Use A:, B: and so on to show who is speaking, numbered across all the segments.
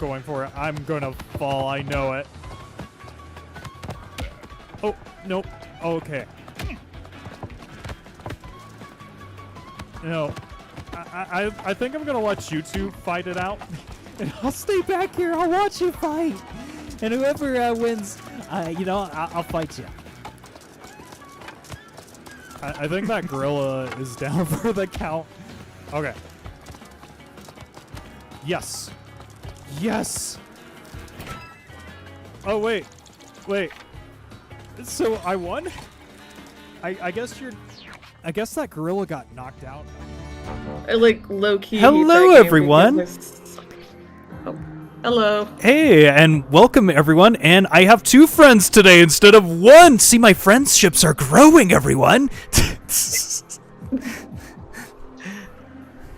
A: going for it. I'm gonna fall. I know it. Oh, nope. Okay. No. I think I'm gonna let you two fight it out.
B: And I'll stay back here. I'll watch you fight. And whoever wins, I'll fight you.
A: I think that gorilla is down for the count. Okay. Yes. Yes. Oh, wait. So I won? I guess that gorilla got knocked out.
C: Like low-key.
B: Hello, everyone.
C: Oh, hello.
B: Hey, and welcome, everyone. And I have 2 friends today instead of 1. See, my friendships are growing, everyone.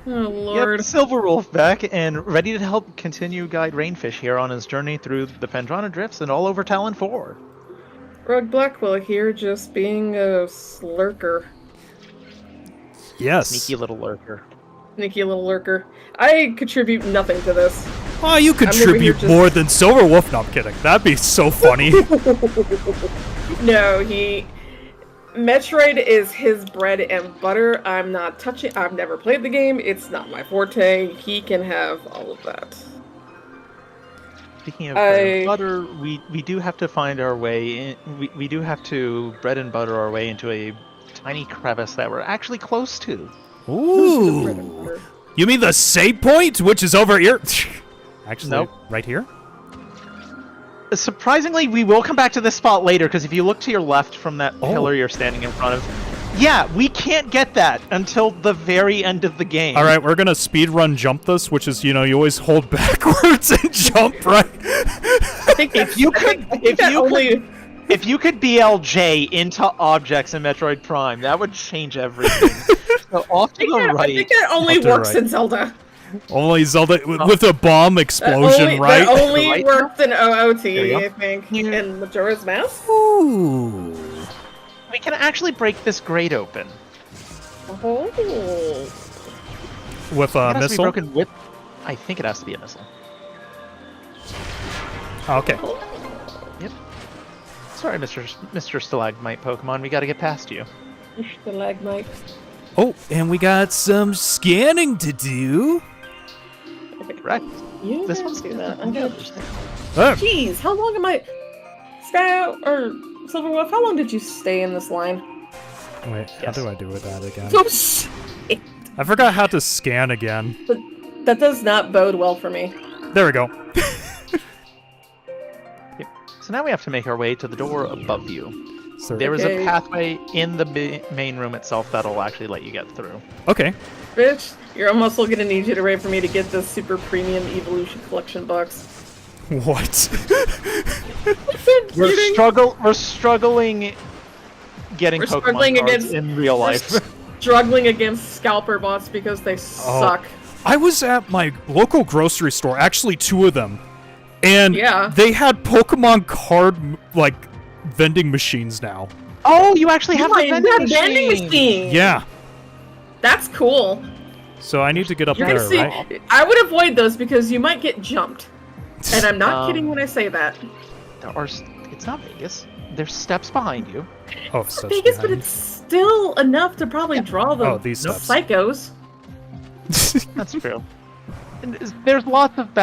C: Oh, Lord.
D: Yep, Silver Wolf back and ready to help continue guide Rainfish here on his journey through the Phendrana Drifts and all over Talon 4.
C: Rogue Blackwell here, just being a slurker.
B: Yes.
D: Sneaky little lurker.
C: Sneaky little lurker. I contribute nothing to this.
B: Oh, you contribute more than Silver Wolf. No, I'm kidding. That'd be so funny.
C: No, Metroid is his bread and butter. I'm not touching. I've never played the game. It's not my forte. He can have all of that.
D: Speaking of bread and butter, we do have to find our way in, we do have to bread and butter our way into a tiny crevice that we're actually close to.
B: Ooh. You mean the save point, which is over here? Actually,
D: nope.
B: Right here?
D: Surprisingly, we will come back to this spot later, because if you look to your left from that pillar you're standing in front of, yeah, we can't get that until the very end of the game.
A: All right, we're gonna speed run jump this, which is, you always hold backwards and jump right.
C: I think
D: if you could BLJ into objects in Metroid Prime, that would change everything. So off to the right.
C: I think that only works in Zelda.
A: Only Zelda with a bomb explosion, right?
C: That only worked in OOT, I think, in Majora's Mask.
B: Ooh.
D: We can actually break this grate open.
C: Oh.
A: With a missile?
D: I think it has to be a missile.
A: Okay.
D: Yep. Sorry, Mr. Stalagmite Pokemon, we gotta get past you.
C: Stalagmite.
B: Oh, and we got some scanning to do.
D: Right.
C: You
D: this
C: one's do that.
A: Oh.
C: Jeez, how long am I... Sky or Silver Wolf, how long did you stay in this line?
A: Wait, how do I do with that again?
C: Oh, shit.
A: I forgot how to scan again.
C: But that does not bode well for me.
A: There we go.
D: Yep. So now we have to make our way to the door above you.
A: So,
D: there is a pathway in the main room itself that'll actually let you get through.
A: Okay.
C: Bitch, you're almost going to need you to wait for me to get this super premium evolution collection box.
A: What?
D: We're struggling getting Pokemon cards in real life.
C: Struggling against scalper bots because they suck.
A: I was at my local grocery store, actually 2 of them, and they had Pokemon card vending machines now.
D: Oh, you actually have a vending machine.
A: Yeah.
C: That's cool.
A: So I need to get up there, right?
C: I would avoid those because you might get jumped. And I'm not kidding when I say that.
D: It's not Vegas. There's steps behind you.
A: Oh,
C: it's not Vegas, but it's still enough to probably draw the psychos.
D: That's true. And there's lots of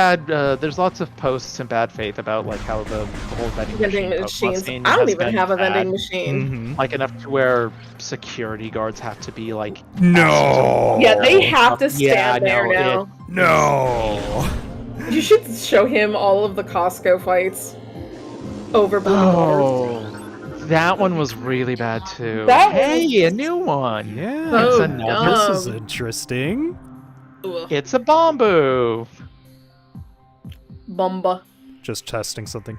D: posts in bad faith about how the whole vending
C: machines. I don't even have a vending machine.
D: Like enough to where security guards have to be
A: no.
C: Yeah, they have to stand there now.
A: No.
C: You should show him all of the Costco fights over Blue Wars.
D: That one was really bad too.
C: A
D: new one.
A: Yeah.
C: So
A: this is interesting.
D: It's a Bombu.
C: Bomba.
A: Just testing something.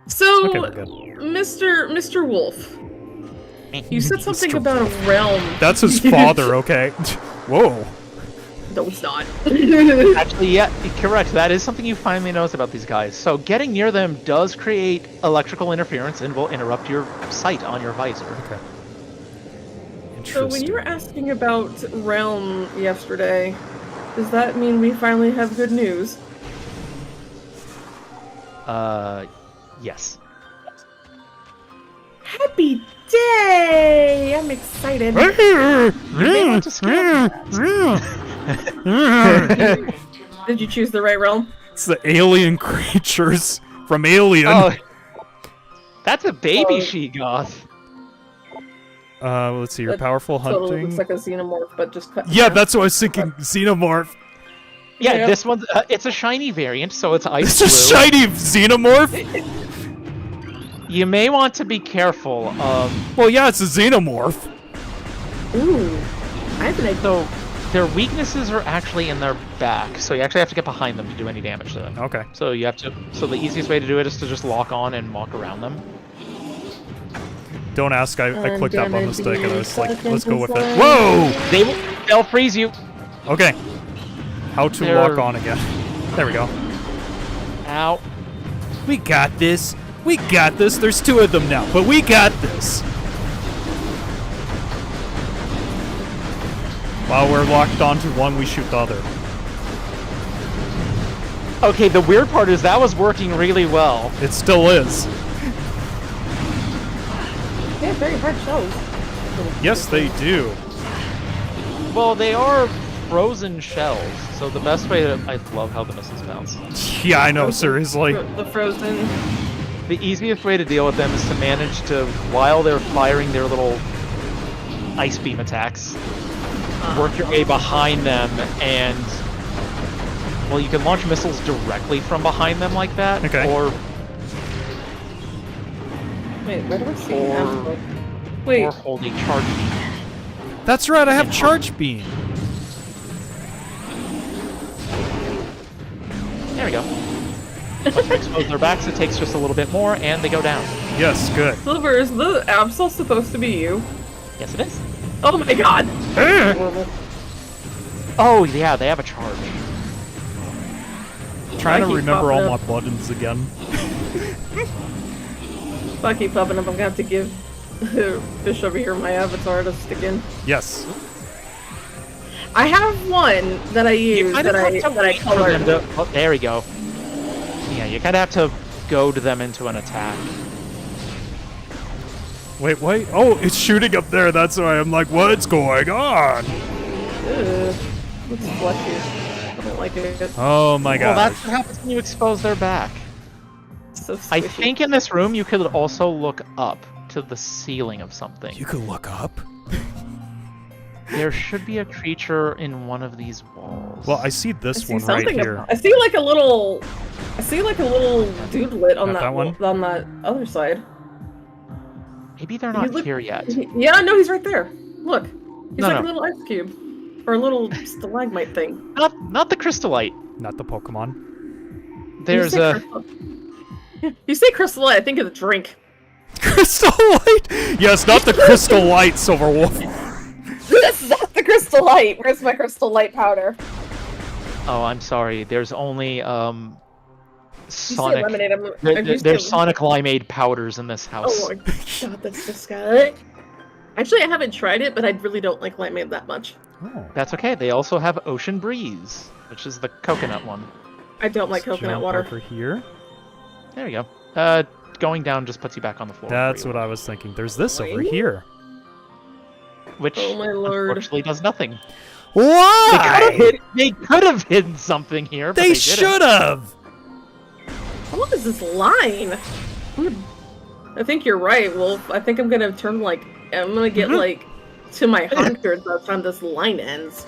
C: So,
A: okay, we're good.
C: Mr. Wolf, you said something about a realm.
A: That's his father, okay. Whoa.
C: No, it's not.
D: Actually, yeah, correct. That is something you finally notice about these guys. So getting near them does create electrical interference and will interrupt your sight on your visor.
A: Okay.
C: So when you were asking about Realm yesterday, does that mean we finally have good news?
D: Yes.
C: Happy day! I'm excited. Did you choose the right realm?
A: It's the alien creatures from Alien.
D: Oh, that's a baby she-goth.
A: Let's see. You're powerful
C: Totally
A: hunting.
C: looks like a xenomorph, but just cut.
A: Yeah, that's what I was thinking. Xenomorph.
D: Yeah,
C: Yep.
D: this one's it's a shiny variant, so it's ice
A: It's a
D: blue.
A: shiny xenomorph.
D: You may want to be careful.
A: Well, yeah, it's a xenomorph.
C: Ooh, I have an idea.
D: So their weaknesses are actually in their back, so you actually have to get behind them to do any damage to them.
A: Okay.
D: So you have to. So the easiest way to do it is to just lock on and walk around them.
A: Don't ask. I clicked up by mistake, and I was like, let's go with it.
D: Whoa! They'll freeze you.
A: Okay. How to lock on again? There we go.
D: Ow!
A: We got this. We got this. There's 2 of them now, but we got this. While we're locked onto one, we shoot the other.
D: Okay, the weird part is that was working really well.
A: It still is.
C: They have very hard shells.
A: Yes, they do.
D: Well, they are frozen shells, so the best way to... I love how the missiles bounce.
A: Yeah, I know, seriously.
C: The frozen.
D: The easiest way to deal with them is to manage to, while they're firing their little ice beam attacks, work your way behind them and... Well, you can launch missiles directly from behind them like that,
A: Okay.
D: or
C: Wait, where do I see them? Wait,
D: hold a charge beam.
A: That's right, I have charge beam.
D: There we go. Once you expose their backs, it takes just a little bit more, and they go down.
A: Yes, good.
C: Silver, is the Absol supposed to be you?
D: Yes, it is.
C: Oh my god! Horrible.
D: Oh, yeah, they have a charge.
A: Trying
C: I
A: to
C: keep
A: remember
C: popping
A: all
C: up.
A: my buttons again.
C: If I keep popping up, I'm gonna have to give Fish over here my avatar to stick in.
A: Yes.
C: I have one that I use that I colored.
D: Oh, there we go. Yeah, you kind of have to goad them into an attack.
A: Wait. Oh, it's shooting up there. That's why I'm like, what's going on?
C: Looks fleshy. I don't like it.
A: Oh my god.
D: Well, that's what happens when you expose their back.
C: It's so
D: I
C: squishy.
D: think in this room you could also look up to the ceiling of something.
A: You could look up.
D: There should be a creature in one of these walls.
A: Well, I see
C: I
A: this
C: see
A: one right
C: something.
A: here.
C: I see like a little dudelet on
A: Not that one?
C: on that other side.
D: Maybe they're not here yet.
C: Yeah, no, he's right there. Look, he's
D: No,
C: like
D: no.
C: a little ice cube or a little stalagmite thing.
D: Not the crystallite.
A: Not the Pokemon.
D: There's
C: you say
D: a...
C: You say crystal light, I think of the drink.
A: Crystal Light? Yes, not the Crystal Light, Silverwolf.
C: This is not the crystal light. Where's my crystal light powder?
D: Oh, I'm sorry. There's only
C: You say
D: Sonic.
C: lemonade.
D: There's Sonic limeade powders in this house.
C: Oh my god, that's disgusting. Actually, I haven't tried it, but I really don't like limeade that much.
A: Oh.
D: That's okay. They also have Ocean Breeze, which is the coconut one.
C: I don't like
A: Let's
C: coconut
A: jump
C: water.
A: over here.
D: There we go. Going down just puts you back on the floor.
A: That's what I was thinking. There's this over
C: Really?
A: here.
D: Which
C: Oh my lord.
D: unfortunately does nothing.
A: Why?
D: They could have hidden something here, but
A: They
D: they
A: should
D: didn't.
A: have.
C: How long is this line? I think you're right, Wolf. I think I'm gonna turn I'm gonna get to my hundreds by the time this line ends.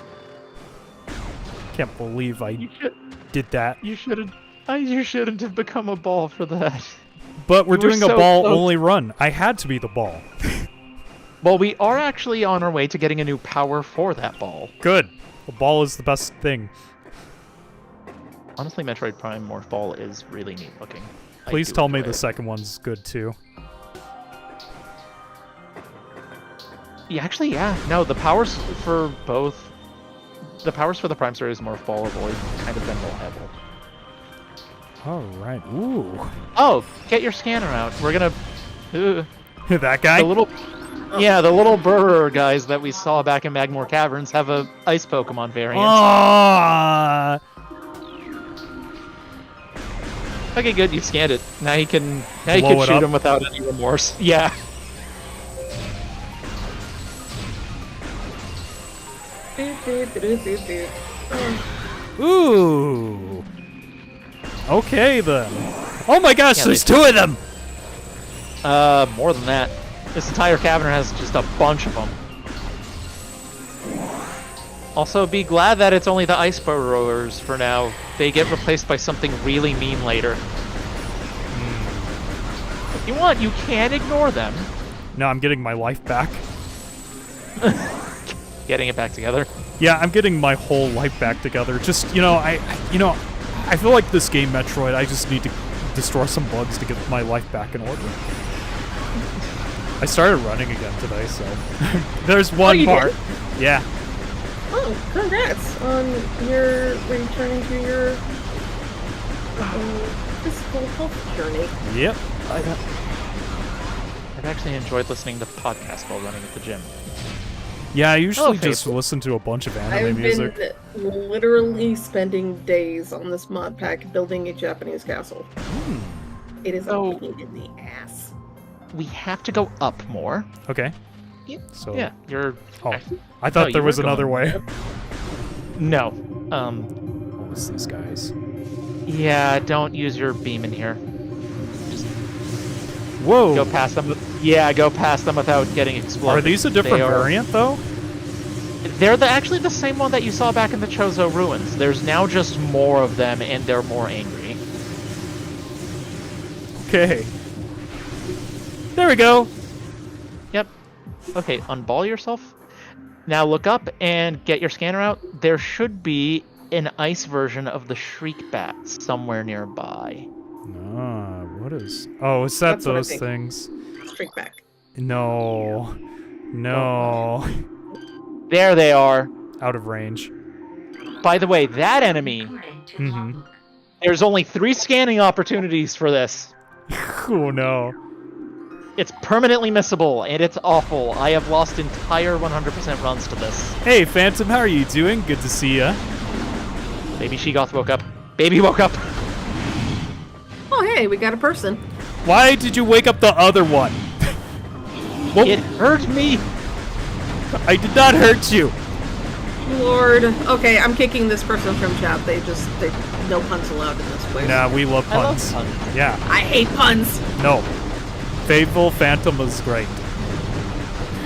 A: Can't believe I
D: You should.
A: did that.
D: You shouldn't. You shouldn't have become a ball for that.
A: But we're
D: You were
A: doing a
D: so
A: ball
D: close.
A: only run. I had to be the ball.
D: Well, we are actually on our way to getting a new power for that ball.
A: Good. The ball is the best thing.
D: Honestly, Metroid Prime Morph Ball is really neat looking. I
A: Please
D: do
A: tell me
D: enjoy
A: the
D: it.
A: second one's good too.
D: Yeah, actually, yeah. No, the powers for both. The powers for the Prime Series Morph Ball have always kind of been reliable.
A: All right. Ooh.
D: Oh, get your scanner out. We're gonna.
A: That guy?
D: The little. Yeah, the little burr guys that we saw back in Magmore Caverns have a ice Pokemon variant.
A: Aww.
D: Okay, good. You scanned it. Now you can
A: Blow it
D: shoot
A: up?
D: him without any remorse. Yeah.
A: Ooh. Okay then. Oh my gosh,
D: Yeah,
A: there's two of them.
D: More than that. This entire cavern has just a bunch of them. Also, be glad that it's only the ice burrowers for now. They get replaced by something really mean later. If you want, you can ignore them.
A: No, I'm getting my life back.
D: Getting it back together.
A: Yeah, I'm getting my whole life back together. Just, I feel like this game, Metroid, I just need to destroy some bugs to get my life back in order. I started running again today, so there's one part.
C: Did?
A: Yeah.
C: Oh, congrats on your returning to your physical health journey.
A: Yep.
D: I've actually enjoyed listening to podcasts while running at the gym.
A: Yeah, I usually just
D: faithful.
A: listen to a bunch of anime
C: I've
A: music.
C: been literally spending days on this mod pack building a Japanese castle. It is a pain in the ass.
D: We have to go up more.
A: Okay.
D: Yep.
A: So
D: Yeah, you're...
A: Oh, I thought there was another way.
D: No.
A: What was these guys?
D: Yeah, don't use your beam in here.
A: Whoa.
D: Go past them. Yeah, go past them without getting exploded.
A: Are these a different variant, though?
D: They're actually the same one that you saw back in the Chozo ruins. There's now just more of them, and they're more angry.
A: Okay. There we go.
D: Yep. Okay, unball yourself. Now look up and get your scanner out. There should be an ice version of the Shriek Bat somewhere nearby.
A: What is... Oh, is that
C: That's what I
A: those
C: think.
A: things?
C: Straight back.
A: No. No.
D: There they are.
A: Out of range.
D: By the way, that enemy,
A: Mm-hmm.
D: there's only 3 scanning opportunities for this.
A: Oh, no.
D: It's permanently missable, and it's awful. I have lost entire 100% runs to this.
A: Hey, Phantom, how are you doing? Good to see ya.
D: Baby Shegoth woke up. Baby woke up.
C: Oh, hey, we got a person.
A: Why did you wake up the other one? Well,
D: It hurt me.
A: I did not hurt you.
C: Lord. Okay, I'm kicking this person from chat. They no puns allowed in this place.
A: Nah, we love
D: I love
A: puns.
D: puns.
A: Yeah.
C: I hate puns.
A: No. Faithful Phantom is great.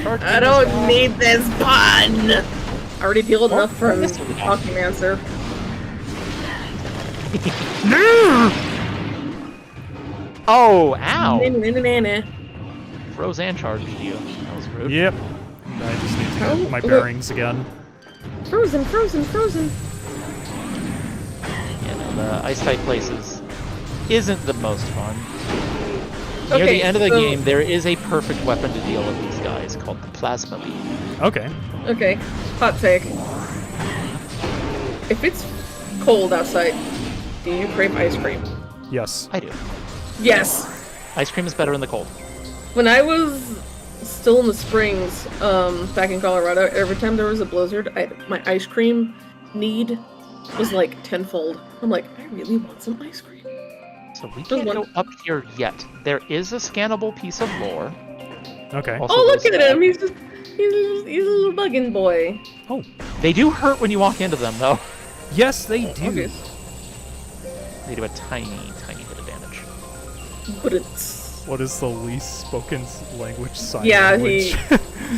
C: I don't need this pun. I already peeled enough from Talking Answer.
D: Oh, ow.
C: Nah.
D: Roseanne charged you. That was rude.
A: Yep. I just need to get my
C: Oh,
A: bearings again.
C: Frozen.
D: Yeah, no, the ice-type places isn't the most fun. Near
C: Okay,
D: the end of the
C: so-
D: game, there is a perfect weapon to deal with these guys called the Plasma Beam.
A: Okay.
C: Okay, hot take. If it's cold outside, do you crave ice cream?
A: Yes.
D: I do.
C: Yes.
D: Ice cream is better in the cold.
C: When I was still in the springs, back in Colorado, every time there was a blizzard, my ice cream need was like tenfold. I'm like, I really want some ice cream.
D: So we can't go up here yet. There is a scannable piece of lore.
A: Okay.
D: Also,
C: Oh, look
D: those-
C: at him! He's a little bugging boy.
A: Oh.
D: They do hurt when you walk into them, though.
A: Yes, they do.
C: Okay.
D: They do a tiny, tiny bit of damage.
C: But it's
A: What is the least spoken language? Sign
C: yeah,
A: language?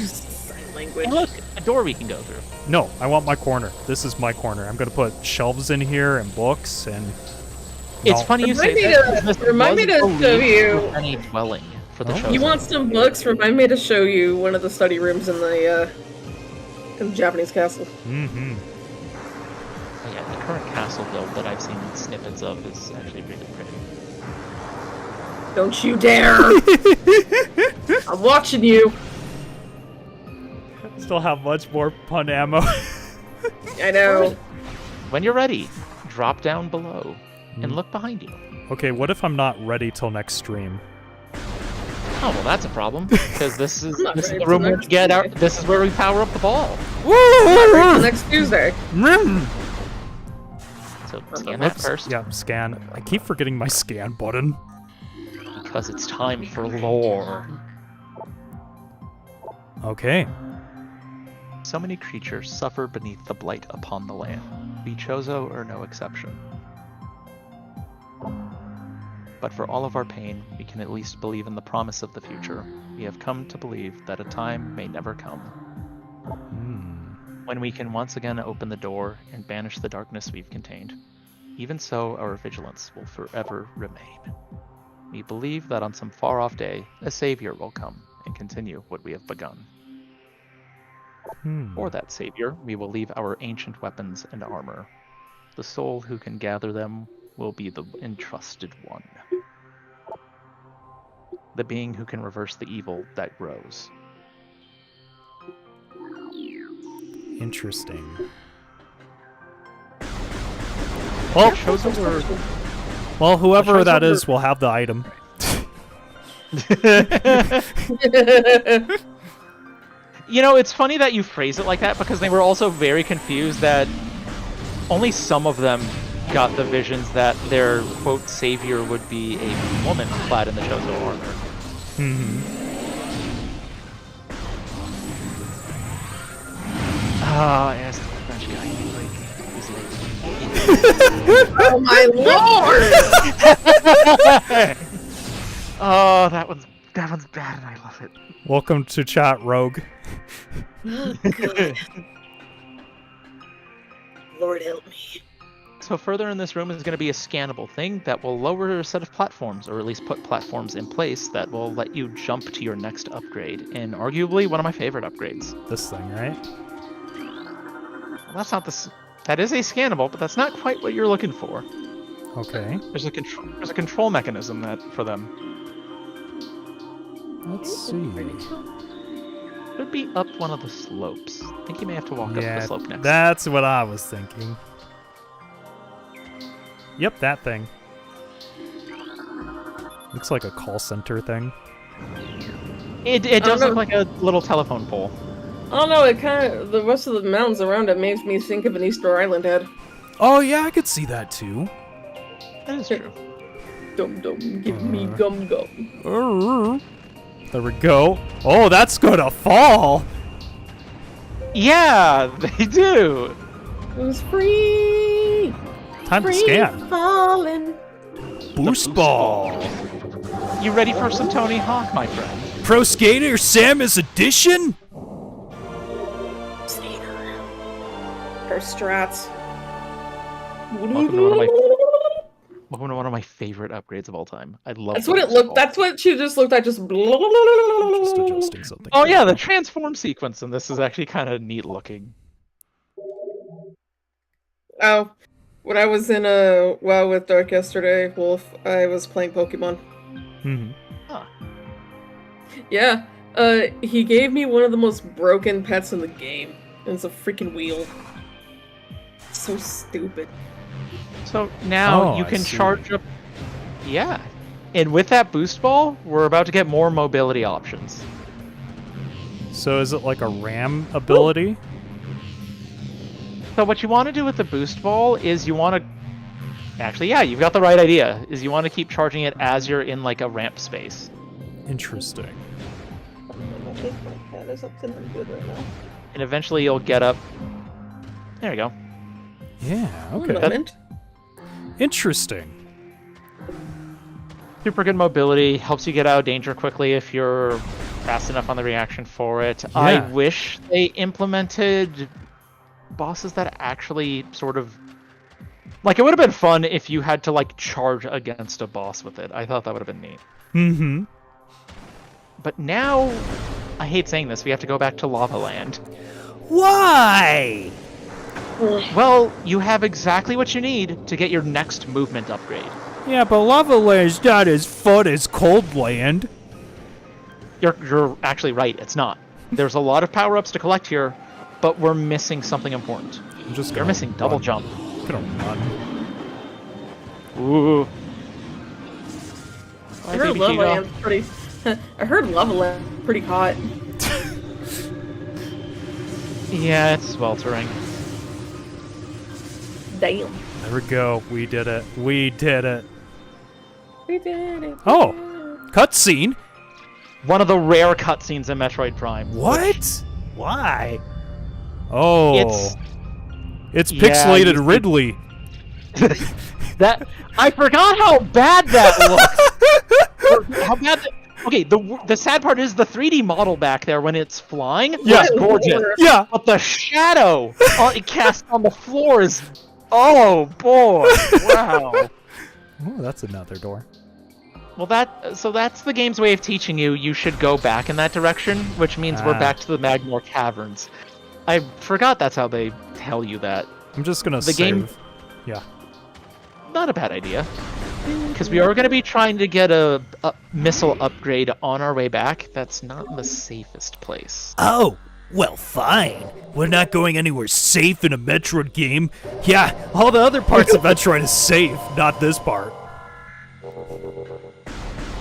C: sign language.
D: Hey, look, a door we can go through.
A: No, I want my corner. This is my corner. I'm gonna put shelves in here and books and.
D: It's
A: No.
D: funny you
C: Remind
D: say
C: me
D: that.
C: to-
D: 'Cause this
C: remind me
D: was
C: to show
D: believed
C: you-
D: to be a dwelling for the
A: Oh.
D: show.
C: You want some books? Remind me to show you one of the study rooms in the Japanese castle.
A: Mm-hmm.
D: Oh, yeah, the current castle build that I've seen snippets of is actually really pretty.
C: Don't you dare! I'm watching you.
A: Still have much more pun ammo.
C: I know.
D: When you're ready, drop down below and look behind you.
A: Okay, what if I'm not ready till next stream?
D: Oh well, that's a problem because this is
C: not
D: this is
C: ready
D: the room
C: till
D: where we
C: next
D: get our.
C: Tuesday.
D: This is where we power up the ball.
C: Next Tuesday.
D: So scan that first.
A: Yeah, scan. I keep forgetting my scan button.
D: Because it's time for lore.
A: Okay.
D: So many creatures suffer beneath the blight upon the land. Be Chozo or no exception. But for all of our pain, we can at least believe in the promise of the future. We have come to believe that a time may never come. When we can once again open the door and banish the darkness we've contained. Even so, our vigilance will forever remain. We believe that on some far-off day, a savior will come and continue what we have begun. For that savior, we will leave our ancient weapons and armor. The soul who can gather them will be the entrusted one. The being who can reverse the evil that grows.
A: Interesting.
D: Well,
A: whoever that is will have the item.
D: You know, it's funny that you phrase it like that because they were also very confused that only some of them got the visions that their, quote, savior would be a woman clad in the Chozo armor. Ah, yes, the French guy.
C: Oh my lord!
D: Oh, that one's bad and I love it.
A: Welcome to chat, Rogue.
C: Oh, good. Lord help me.
D: So further in this room is going to be a scannable thing that will lower a set of platforms, or at least put platforms in place that will let you jump to your next upgrade, and arguably one of my favorite upgrades.
A: This thing, right?
D: Well, that's not the... That is a scannable, but that's not quite what you're looking for.
A: Okay.
D: There's a control mechanism for them.
A: Let's see.
D: Could be up one of the slopes. I think you may have to walk up the slope next.
A: That's what I was thinking. Yep, that thing. Looks like a call center thing.
D: It does look like a little telephone pole.
C: I don't know, the rest of the mountains around it makes me think of an Easter Island head.
A: Oh yeah, I could see that too.
D: That is true.
C: Dum dum, give me gum gum.
A: There we go. Oh, that's gonna fall!
D: Yeah, they do!
C: It was free!
A: Time to scan.
C: Falling.
A: Boost ball.
D: You ready for some Tony Hawk, my friend?
A: Pro Skater Samus Edition?
C: Her strats.
D: Welcome to one of my favorite upgrades of all time. I love.
C: That's what it looked. That's what she just looked at. Just
A: adjusting something.
D: Oh yeah, the transform sequence in this is actually kind of neat looking.
C: Oh, when I was in a WoW with Dark yesterday, Wolf, I was playing Pokemon.
D: Huh.
C: Yeah. He gave me one of the most broken pets in the game. And it's a freaking wheel. So stupid.
D: So now you can charge up. Yeah. And with that boost ball, we're about to get more mobility options.
A: So is it like a RAM ability?
D: So what you want to do with the boost ball is you want to... Actually, yeah, you've got the right idea. Is you want to keep charging it as you're in like a ramp space.
A: Interesting.
D: And eventually you'll get up... There you go.
A: Yeah, okay. Interesting.
D: Super good mobility, helps you get out of danger quickly if you're fast enough on the reaction for it.
A: Yeah.
D: I wish they implemented bosses that actually sort of... Like, it would have been fun if you had to, like, charge against a boss with it. I thought that would have been neat.
A: Mm-hmm.
D: But now, I hate saying this, we have to go back to Lava Land.
A: Why?
D: Well, you have exactly what you need to get your next movement upgrade.
A: Yeah, but Lava Land's not as fun as Cold Land.
D: You're actually right, it's not. There's a lot of power-ups to collect here, but we're missing something important. You're missing double jump.
A: I'm gonna run.
D: Ooh.
C: I heard Lava Land's pretty... I heard Lava Land's pretty hot.
D: Yeah, it's sweltering.
C: Damn.
A: There we go. We did it. We did it.
C: We did it.
A: Oh, cutscene.
D: One of the rare cutscenes in Metroid Prime.
A: What? Why? Oh, it's
D: yeah,
A: pixelated Ridley.
D: That I forgot how bad that looked. How bad. Okay, the sad part is the 3D model back there when it's flying.
A: Yeah,
D: looks gorgeous.
A: Yeah,
D: But the shadow it casts on the floor is, oh boy, wow.
A: oh, that's another door.
D: Well, that's the game's way of teaching you should go back in that direction, which means we're back to the Magmore Caverns. I forgot that's how they tell you that.
A: I'm just gonna
D: The
A: save.
D: game-
A: Yeah.
D: Not a bad idea. Because we are going to be trying to get a missile upgrade on our way back. That's not the safest place.
B: Oh, well, fine. We're not going anywhere safe in a Metroid game. Yeah, all the other parts of Metroid is safe, not this part.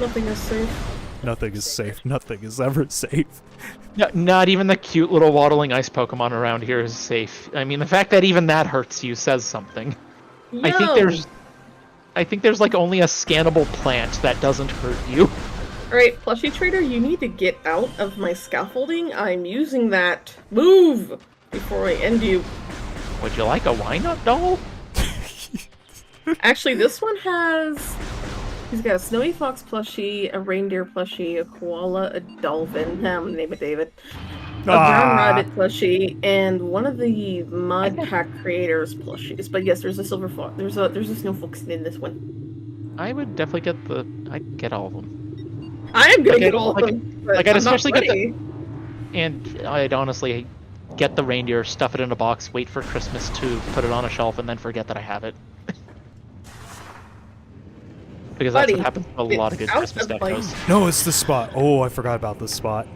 C: Nothing is safe.
A: Nothing is safe. Nothing is ever safe.
D: No, not even the cute little waddling ice Pokemon around here is safe. I mean, the fact that even that hurts you says something.
C: Yo.
D: I think there's like only a scannable plant that doesn't hurt you.
C: Alright, plushie trader, you need to get out of my scaffolding. I'm using that. Move! Before I end you.
D: Would you like a Why-Not doll?
C: Actually, this one has... He's got a snowy fox plushie, a reindeer plushie, a koala, a dolphin, I'm gonna name it David, a brown rabbit plushie, and one of the Mod Pack creators plushies. But yes, there's a silver fox. There's a snow fox in this one.
D: I would definitely I'd get all of them.
C: I am gonna
D: Like,
C: get all of
D: like,
C: them. But
D: like, I'd
C: I'm not
D: especially get
C: ready.
D: And I'd honestly get the reindeer, stuff it in a box, wait for Christmas to put it on a shelf, and then forget that I have it. Because that's
C: Buddy,
D: what happens to a lot of good
C: it's out
D: Christmas
C: of my-
D: decos.
A: No, it's the spot. Oh, I forgot about this spot.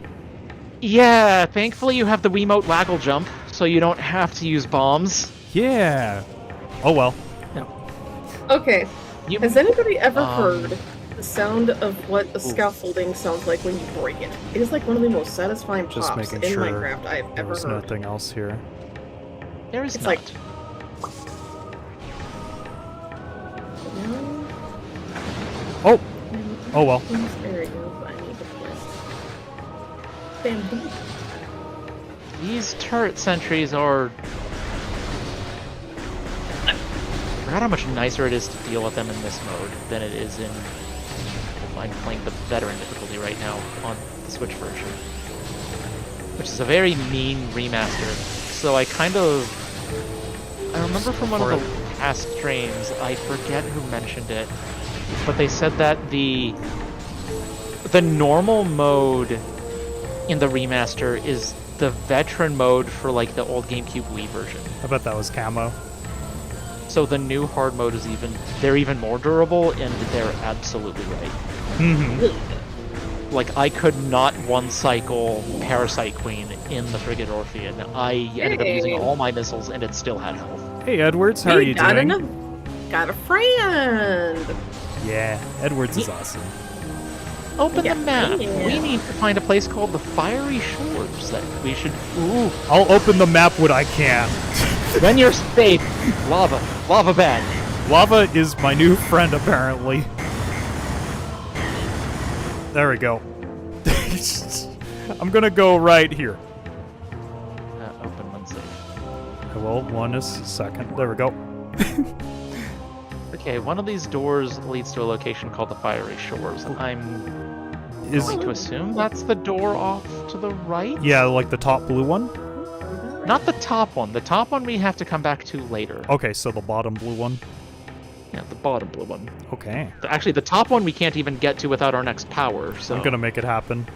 D: Yeah, thankfully you have the Wiimote waggle jump, so you don't have to use bombs.
A: Yeah. Oh well.
C: Okay,
D: You,
C: has anybody ever
D: Um,
C: heard the sound of what the scaffolding sounds like when you break it? It is like one of the most satisfying
A: Just
C: pops
A: making
C: in
A: sure
C: Minecraft I've ever
A: There's
C: heard.
A: nothing else here.
D: there is
C: It's
D: not.
C: like- No,
A: Oh. Oh well.
C: there we go, but I need to place bamboo.
D: These turret sentries are... I forgot how much nicer it is to deal with them in this mode than it is in... I'm playing the veteran difficulty right now on the Switch version. Which is a very mean remaster. So I remember from one of the past streams, I forget who mentioned it, but they said that the normal mode in the remaster is the veteran mode for like the old GameCube Wii version.
A: I bet that was camo.
D: So the new hard mode is they're even more durable, and they're absolutely right.
A: Mm-hmm.
D: Like, I could not one-cycle Parasite Queen in the Frigate Orphean. I ended up using all my missiles, and it still had health.
A: Hey Edwards, how are you doing?
C: Got a friend!
A: Yeah, Edwards is awesome.
D: Open
C: Yeah,
D: the map.
C: yeah.
D: We need to find a place called the Fiery Shores that we should...
A: Ooh, I'll open the map when I can.
D: When you're safe, lava. Lava bad.
A: Lava is my new friend, apparently. There we go. I'm gonna go right here.
D: Open one safe.
A: Well, one is second. There we go.
D: Okay, one of these doors leads to a location called the Fiery Shores. I'm going to assume that's the door off to the right?
A: Yeah, like the top blue one?
D: Not the top one. The top one we have to come back to later.
A: Okay, so the bottom blue one.
D: Yeah, the bottom blue one.
A: Okay.
D: Actually, the top one we can't even get to without our next power, so...
A: I'm gonna make it happen.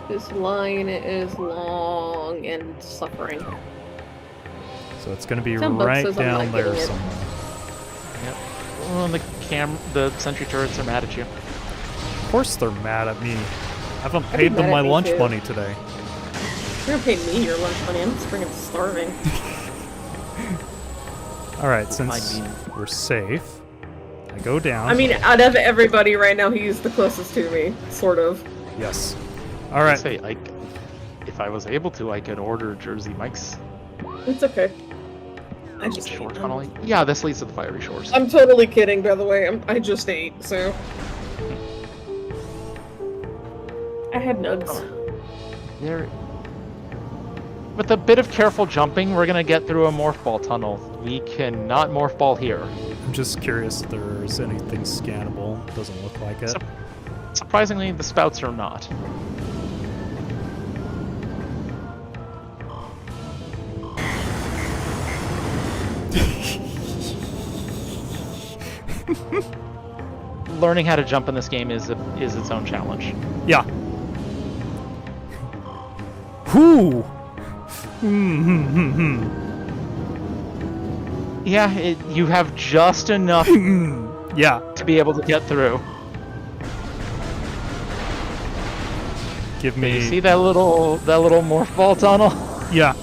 C: This line is long and suffering.
A: So it's gonna be
C: Some book
A: right
C: says I'm
A: down
C: not
A: there
C: getting it.
A: somewhere.
D: Yep. Well, the sentry turrets are mad at you.
A: Of course they're mad at me. I haven't
C: I'd be
A: paid them
C: mad
A: my
C: at me
A: lunch
C: too.
A: money today.
C: You're gonna pay me your lunch money. I'm just freaking starving.
A: Alright, since
D: I mean-
A: we're safe, I go down.
C: I mean, out of everybody right now, he's the closest to me, sort of.
A: Yes.
D: I'd
A: Alright.
D: say, if I was able to, I could order Jersey Mike's.
C: It's okay. I just
D: Shore
C: ate.
D: tunneling. Yeah, this leads to the fiery shores.
C: I'm totally kidding, by the way. I just ate, so. I had nugs.
D: There. With a bit of careful jumping, we're gonna get through a morph ball tunnel. We cannot morph ball here.
A: I'm just curious if there's anything scannable. Doesn't look like it.
D: Surprisingly, the spouts are not. Learning how to jump in this game is its own challenge.
A: Yeah. Whoo!
D: Yeah, you have just enough
A: Yeah.
D: to be able to get through.
A: Give
D: You
A: me...
D: see that little morph ball tunnel?
A: Yeah.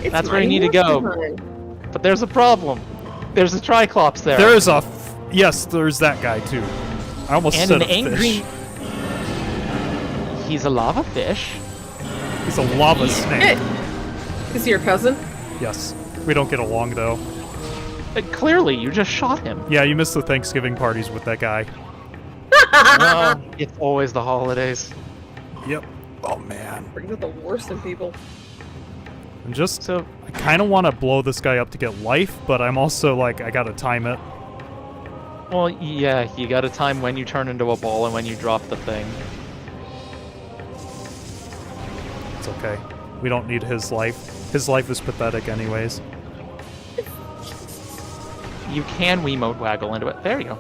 C: It's
D: That's where you
C: my
D: need to go.
C: morphin' time.
D: But there's a problem. There's a Triclops there.
A: There is a... Yes, there's that guy, too. I almost
D: and
A: said
D: an
A: a
D: angry.
A: fish.
D: He's a lava fish.
A: He's a lava snake.
C: Is he your cousin?
A: Yes. We don't get along, though.
D: Clearly, you just shot him.
A: Yeah, you missed the Thanksgiving parties with that guy.
D: Well, it's always the holidays.
A: Yep. Oh, man.
C: Brings out the worst in people.
A: And just I kind of want to blow this guy up to get life, but I'm also like, I gotta time it.
D: Well, yeah, you gotta time when you turn into a ball and when you drop the thing.
A: It's okay. We don't need his life. His life is pathetic anyways.
D: You can Wiimote waggle into it. There you go.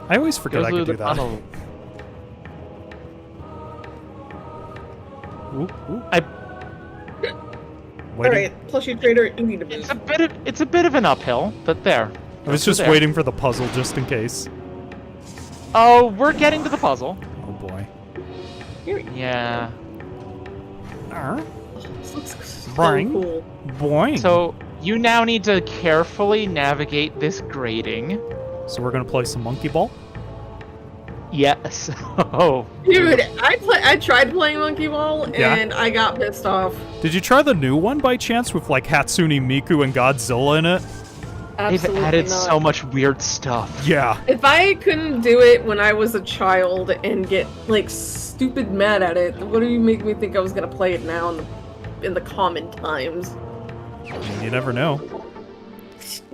A: I always forget
D: Goes
A: I
D: through
A: could do
D: the
A: that.
D: tunnel.
A: Ooh, ooh.
C: Alright, plushie trader, you need to move.
D: It's a bit of an uphill, but there.
A: I was just waiting for the puzzle just in case.
D: Oh, we're getting to the puzzle.
A: Oh boy.
D: Yeah.
C: This looks so
A: Boing.
C: cool.
A: Boing.
D: So you now need to carefully navigate this grating.
A: So we're gonna play some monkey ball?
D: Yes. Oh.
C: Dude, I tried playing Monkey Ball,
A: Yeah?
C: and I got pissed off.
A: Did you try the new one by chance with like Hatsune Miku and Godzilla in it?
C: Absolutely
D: They've added
C: not.
D: so much weird stuff.
A: Yeah.
C: If I couldn't do it when I was a child and get, like, stupid mad at it, what do you make me think I was gonna play it now in the common times?
A: You never know.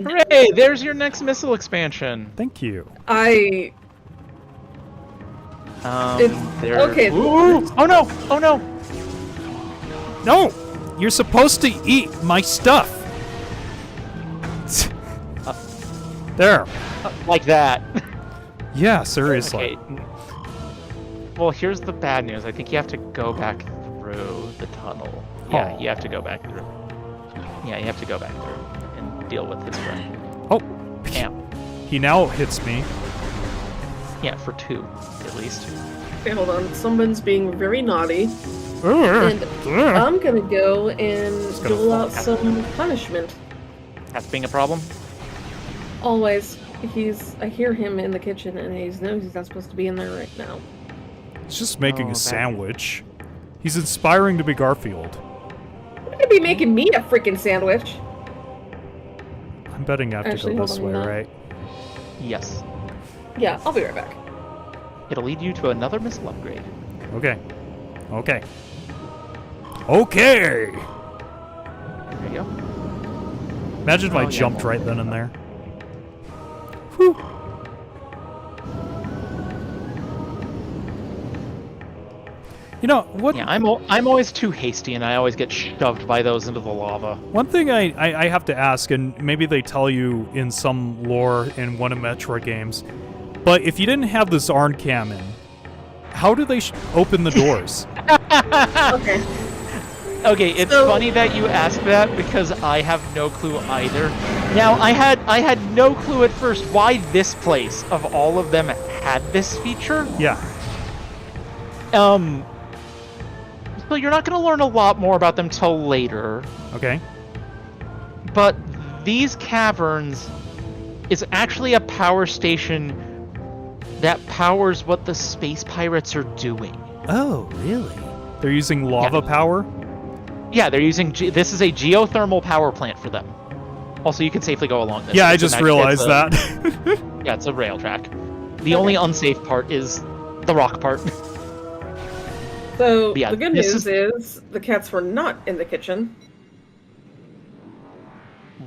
D: Hooray! There's your next missile expansion.
A: Thank you.
C: Okay.
D: Ooh! Oh no! Oh no!
A: No! You're supposed to eat my stuff! There.
D: Like that.
A: Yeah, seriously.
D: Okay. Well, here's the bad news. I think you have to go back through the tunnel. Yeah, you have to go back through. Yeah, you have to go back through and deal with his friend.
A: Oh.
D: Camp.
A: He now hits me.
D: Yeah, for 2, at least.
C: Okay, hold on. Someone's being very naughty. And I'm gonna go and dole out some punishment.
D: That's being a problem?
C: Always. I hear him in the kitchen and he knows he's not supposed to be in there right now.
A: He's just making a
D: bad.
A: sandwich. He's inspiring to be Garfield.
C: You're gonna be making me a freaking sandwich.
A: I'm betting you have
C: Actually,
A: to go this
C: hold
A: way,
C: on,
A: right?
D: Yes.
C: Yeah, I'll be right back.
D: It'll lead you to another missile upgrade.
A: Okay. Okay. Okay!
D: There you go.
A: Imagine if I
D: yeah,
A: jumped
D: more.
A: right then and there. Whew. You know, what?
D: Yeah, I'm always too hasty, and I always get shoved by those into the lava.
A: One thing I have to ask, and maybe they tell you in some lore in one of Metroid games, but if you didn't have this Arn cannon, how do they open the doors?
C: Okay.
D: Okay, it's funny that you ask that because I have no clue either. Now, I had no clue at first why this place of all of them had this feature.
A: Yeah.
D: So you're not going to learn a lot more about them till later.
A: Okay.
D: But these caverns is actually a power station that powers what the space pirates are doing.
A: Oh, really? They're using lava power?
D: Yeah, they're using. This is a geothermal power plant for them. Also, you can safely go along this.
A: Yeah, I
D: It's
A: just
D: an-
A: realized
D: it's a-
A: that.
D: Yeah, it's a rail track. The only unsafe part is the rock part.
C: So
D: Yeah,
C: the good
D: this
C: news is the cats were not in the kitchen.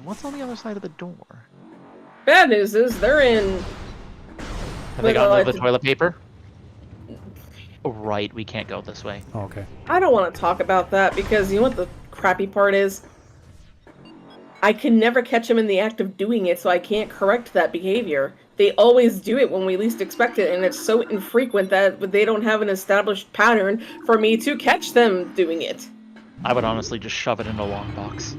D: What's on the other side of the door?
C: Bad news is they're in.
D: Have they
C: But,
D: gotten rid of
C: uh,
D: the toilet paper? Oh, right, we can't go this way.
A: Oh, okay.
C: I don't want to talk about that because you know what the crappy part is? I can never catch them in the act of doing it, so I can't correct that behavior. They always do it when we least expect it, and it's so infrequent that they don't have an established pattern for me to catch them doing it.
D: I would honestly just shove it in a long box.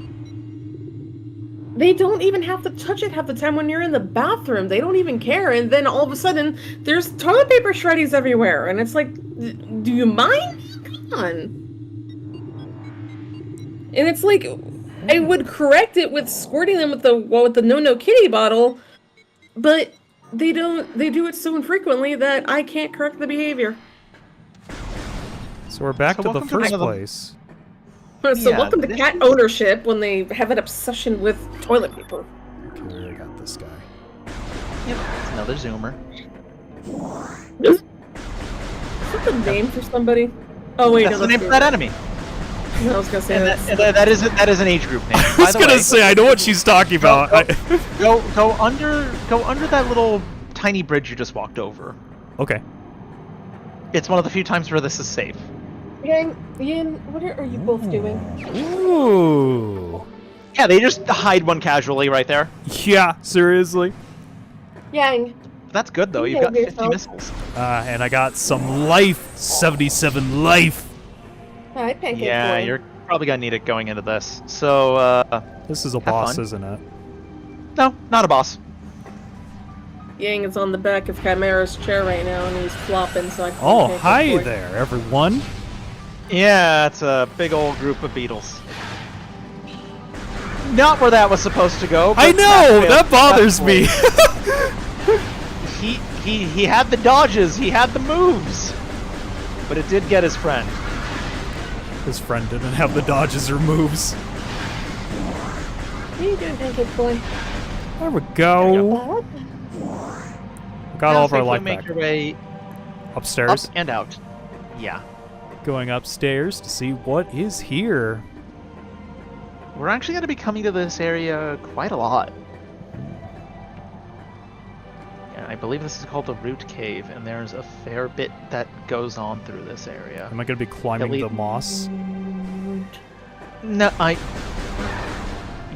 C: They don't even have to touch it half the time when you're in the bathroom. They don't even care, and then all of a sudden, there's toilet paper shreddies everywhere, and it's like, do you mind? Come on. And it's like, I would correct it with squirting them with the no kitty bottle, but they don't. They do it so infrequently that I can't correct the behavior.
A: So we're back
D: So
A: to the
D: welcome to
A: first
D: another-
A: place.
C: So
D: Yeah,
C: welcome to
D: this
C: cat
D: is-
C: ownership when they have an obsession with toilet paper.
A: Okay, I got this guy.
D: Yep, it's another zoomer.
C: Is that the name for somebody? Oh wait,
D: That's
C: no,
D: the name
C: that's
D: of that enemy.
C: I was gonna say
D: And
C: that's
D: that is an age group name.
A: I
D: By
A: was
D: the
A: gonna
D: way,
A: say I know what she's talking about.
D: go under that little tiny bridge you just walked over.
A: Okay.
D: It's one of the few times where this is safe.
C: Ian, what are you both doing?
A: Ooh.
D: Yeah, they just hide one casually right there.
A: Yeah, seriously.
C: Yang.
D: That's good though.
C: You
D: You've got
C: gave
D: 50
C: yourself-
D: missiles.
A: And I got some life. 77 life.
C: Hi, pancake
D: Yeah,
C: boy.
D: you're probably gonna need it going into this. So,
A: This is a
D: Have
A: boss,
D: fun.
A: isn't it?
D: no, not a boss.
C: Yang is on the back of Chimera's chair right now, and he's flopping. So I can
A: Oh,
C: pancake
A: hi
C: boy.
A: there, everyone.
D: Yeah, it's a big old group of beetles. Not where that was supposed to go.
A: I
D: but
A: know
D: that's
A: that bothers me.
D: He had the dodges, he had the moves, but it did get his friend.
A: His friend didn't have the dodges or moves.
C: What are you doing, pancake boy?
A: There we go.
C: What?
A: Got
D: Now
A: all of our
D: safely
A: life
D: make
A: back.
D: your way
A: Upstairs.
D: up and out. Yeah,
A: Going upstairs to see what is here.
D: we're actually going to be coming to this area quite a lot. Yeah, I believe this is called the Root Cave, and there's a fair bit that goes on through this area.
A: Am I going to be climbing
D: Delete.
A: the moss?
D: No,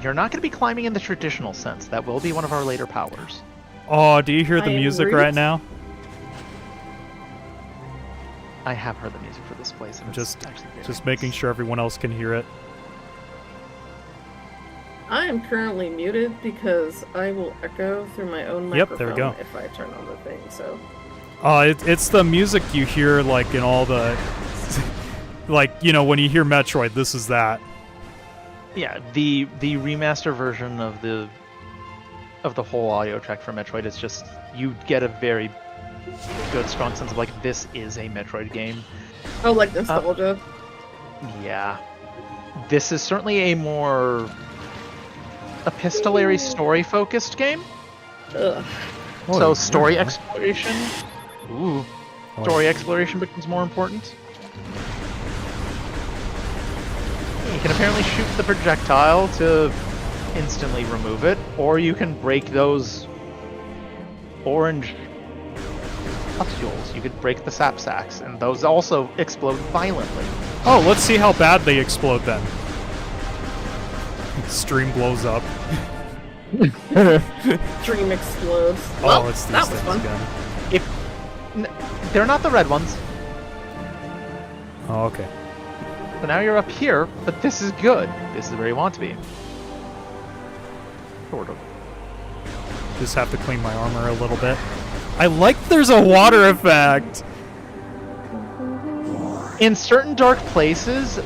D: You're not going to be climbing in the traditional sense. That will be one of our later powers.
A: Oh, do you hear the
C: I am
A: music
C: Root.
A: right now?
D: I have heard the music for this place, and it's
A: Just
D: actually very
A: just
D: nice.
A: making sure everyone else can hear it.
C: I am currently muted because I will echo through my own
A: Yep,
C: microphone
A: there we go.
C: if I turn on the thing. So
A: It's the music you hear like in all the like, you know, when you hear Metroid, this is that.
D: Yeah, the remaster version of the whole audio track for Metroid is just you get a very good, strong sense of like this is a Metroid game.
C: oh, like nostalgia.
D: Yeah, this is certainly a more epistolary, story-focused game.
C: Ugh.
A: Oh,
D: So
A: yeah.
D: story exploration. Ooh,
A: Oh,
D: story exploration becomes more important. You can apparently shoot the projectile to instantly remove it, or you can break those orange pustules. You could break the sap sacks, and those also explode violently.
A: Oh, let's see how bad they explode then. Stream blows up.
C: Dream explodes.
A: Oh,
C: Well,
A: it's these
C: that was
A: things
C: fun.
A: again.
D: They're not the red ones.
A: Oh, okay.
D: So now you're up here, but this is good. This is where you want to be. Sort of.
A: Just have to clean my armor a little bit. I like there's a water effect.
D: In certain dark places,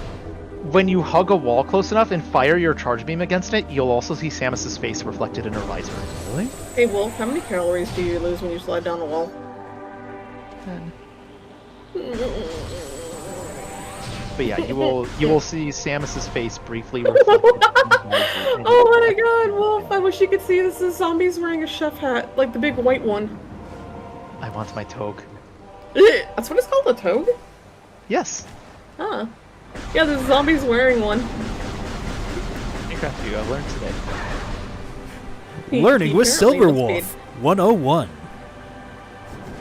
D: when you hug a wall close enough and fire your charge beam against it, you'll also see Samus's face reflected in her visor.
A: Really?
C: Hey Wolf, how many calories do you lose when you slide down a wall?
D: But yeah, you will see Samus's face briefly reflected.
C: Oh my god, Wolf! I wish you could see this. Is zombies wearing a chef hat, like the big white one.
D: I want my toque.
C: That's what it's called, a toga?
D: Yes.
C: Huh. Yeah, the zombies wearing one.
D: Minecraft you I learned today.
B: Learning with
C: Apparently
B: Silverwolf
C: must
B: 101.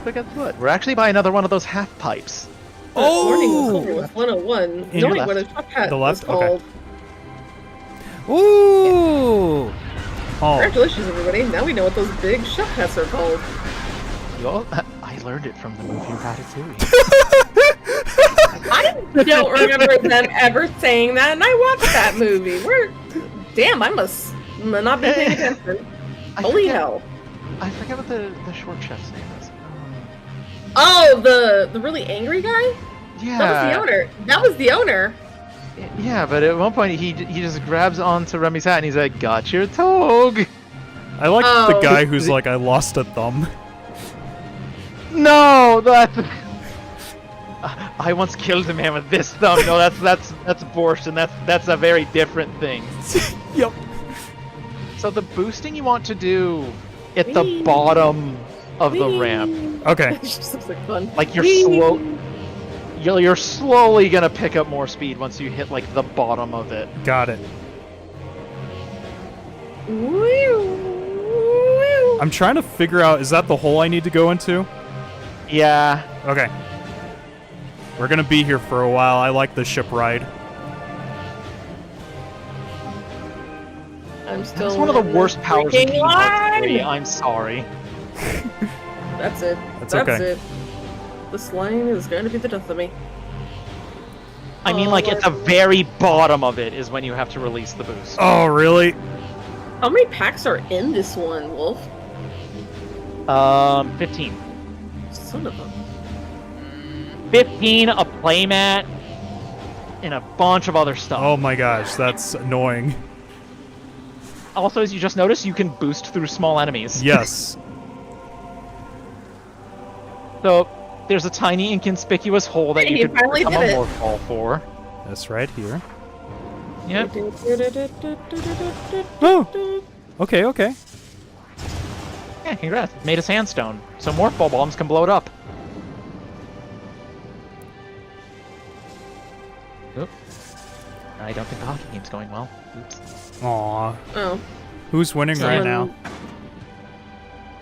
D: But guess what? We're actually by another one of those half pipes.
C: Learning with 101.
A: In
C: Knowing
D: your
C: what a
D: left.
C: chef hat
A: The left?
C: is called.
B: Ooh!
A: Oh,
C: Congratulations, everybody. Now we know what those big chef hats are called.
D: I learned it from the movie Ratatouille.
C: I don't remember them ever saying that, and I watched that movie. Damn, I must not be paying attention. Holy hell.
D: I forget what the short chef's name is.
C: Oh, the really angry guy?
D: Yeah.
C: That was the owner. That was the owner.
D: Yeah, but at one point he just grabs onto Remy's hat and he's like, "Got your togue."
A: I like the
C: Oh.
A: guy who's like, I lost a thumb.
D: No, that's. I once killed a man with this thumb. No, that's borscht, and that's a very different thing.
A: Yep.
D: So the boosting you want to do at the bottom of the ramp,
A: Okay.
C: It just looks like fun.
D: like you're slowly gonna pick up more speed once you hit like the bottom of it.
A: Got it. I'm trying to figure out, is that the hole I need to go into?
D: Yeah.
A: Okay. We're gonna be here for a while. I like the ship ride.
C: I'm still.
D: That's one of the
C: in
D: worst powers in
C: freaking
D: Kingdom Hearts 3.
C: line!
D: I'm sorry.
C: That's it.
A: That's
C: That's
A: okay.
C: it. This line is going to be the death of me.
D: I mean, like at the very bottom of it is when you have to release the boost.
A: Oh, really?
C: How many packs are in this one, Wolf?
D: 15.
C: Son of a.
D: 15, a playmat, and a bunch of other stuff.
A: Oh my gosh, that's annoying.
D: Also, as you just noticed, you can boost through small enemies.
A: Yes.
D: So, there's a tiny inconspicuous hole that
C: Hey,
D: you
C: you
D: can
C: finally
D: become
C: did
D: a
C: it.
D: morphball for.
A: That's right here.
D: Yep.
A: Oh. Okay, okay.
D: Yeah, congrats. Made a sandstone, so morphball bombs can blow it up. Oop. I don't think the hockey game's going well. Oops.
A: Aw.
C: Oh.
A: Who's winning right now?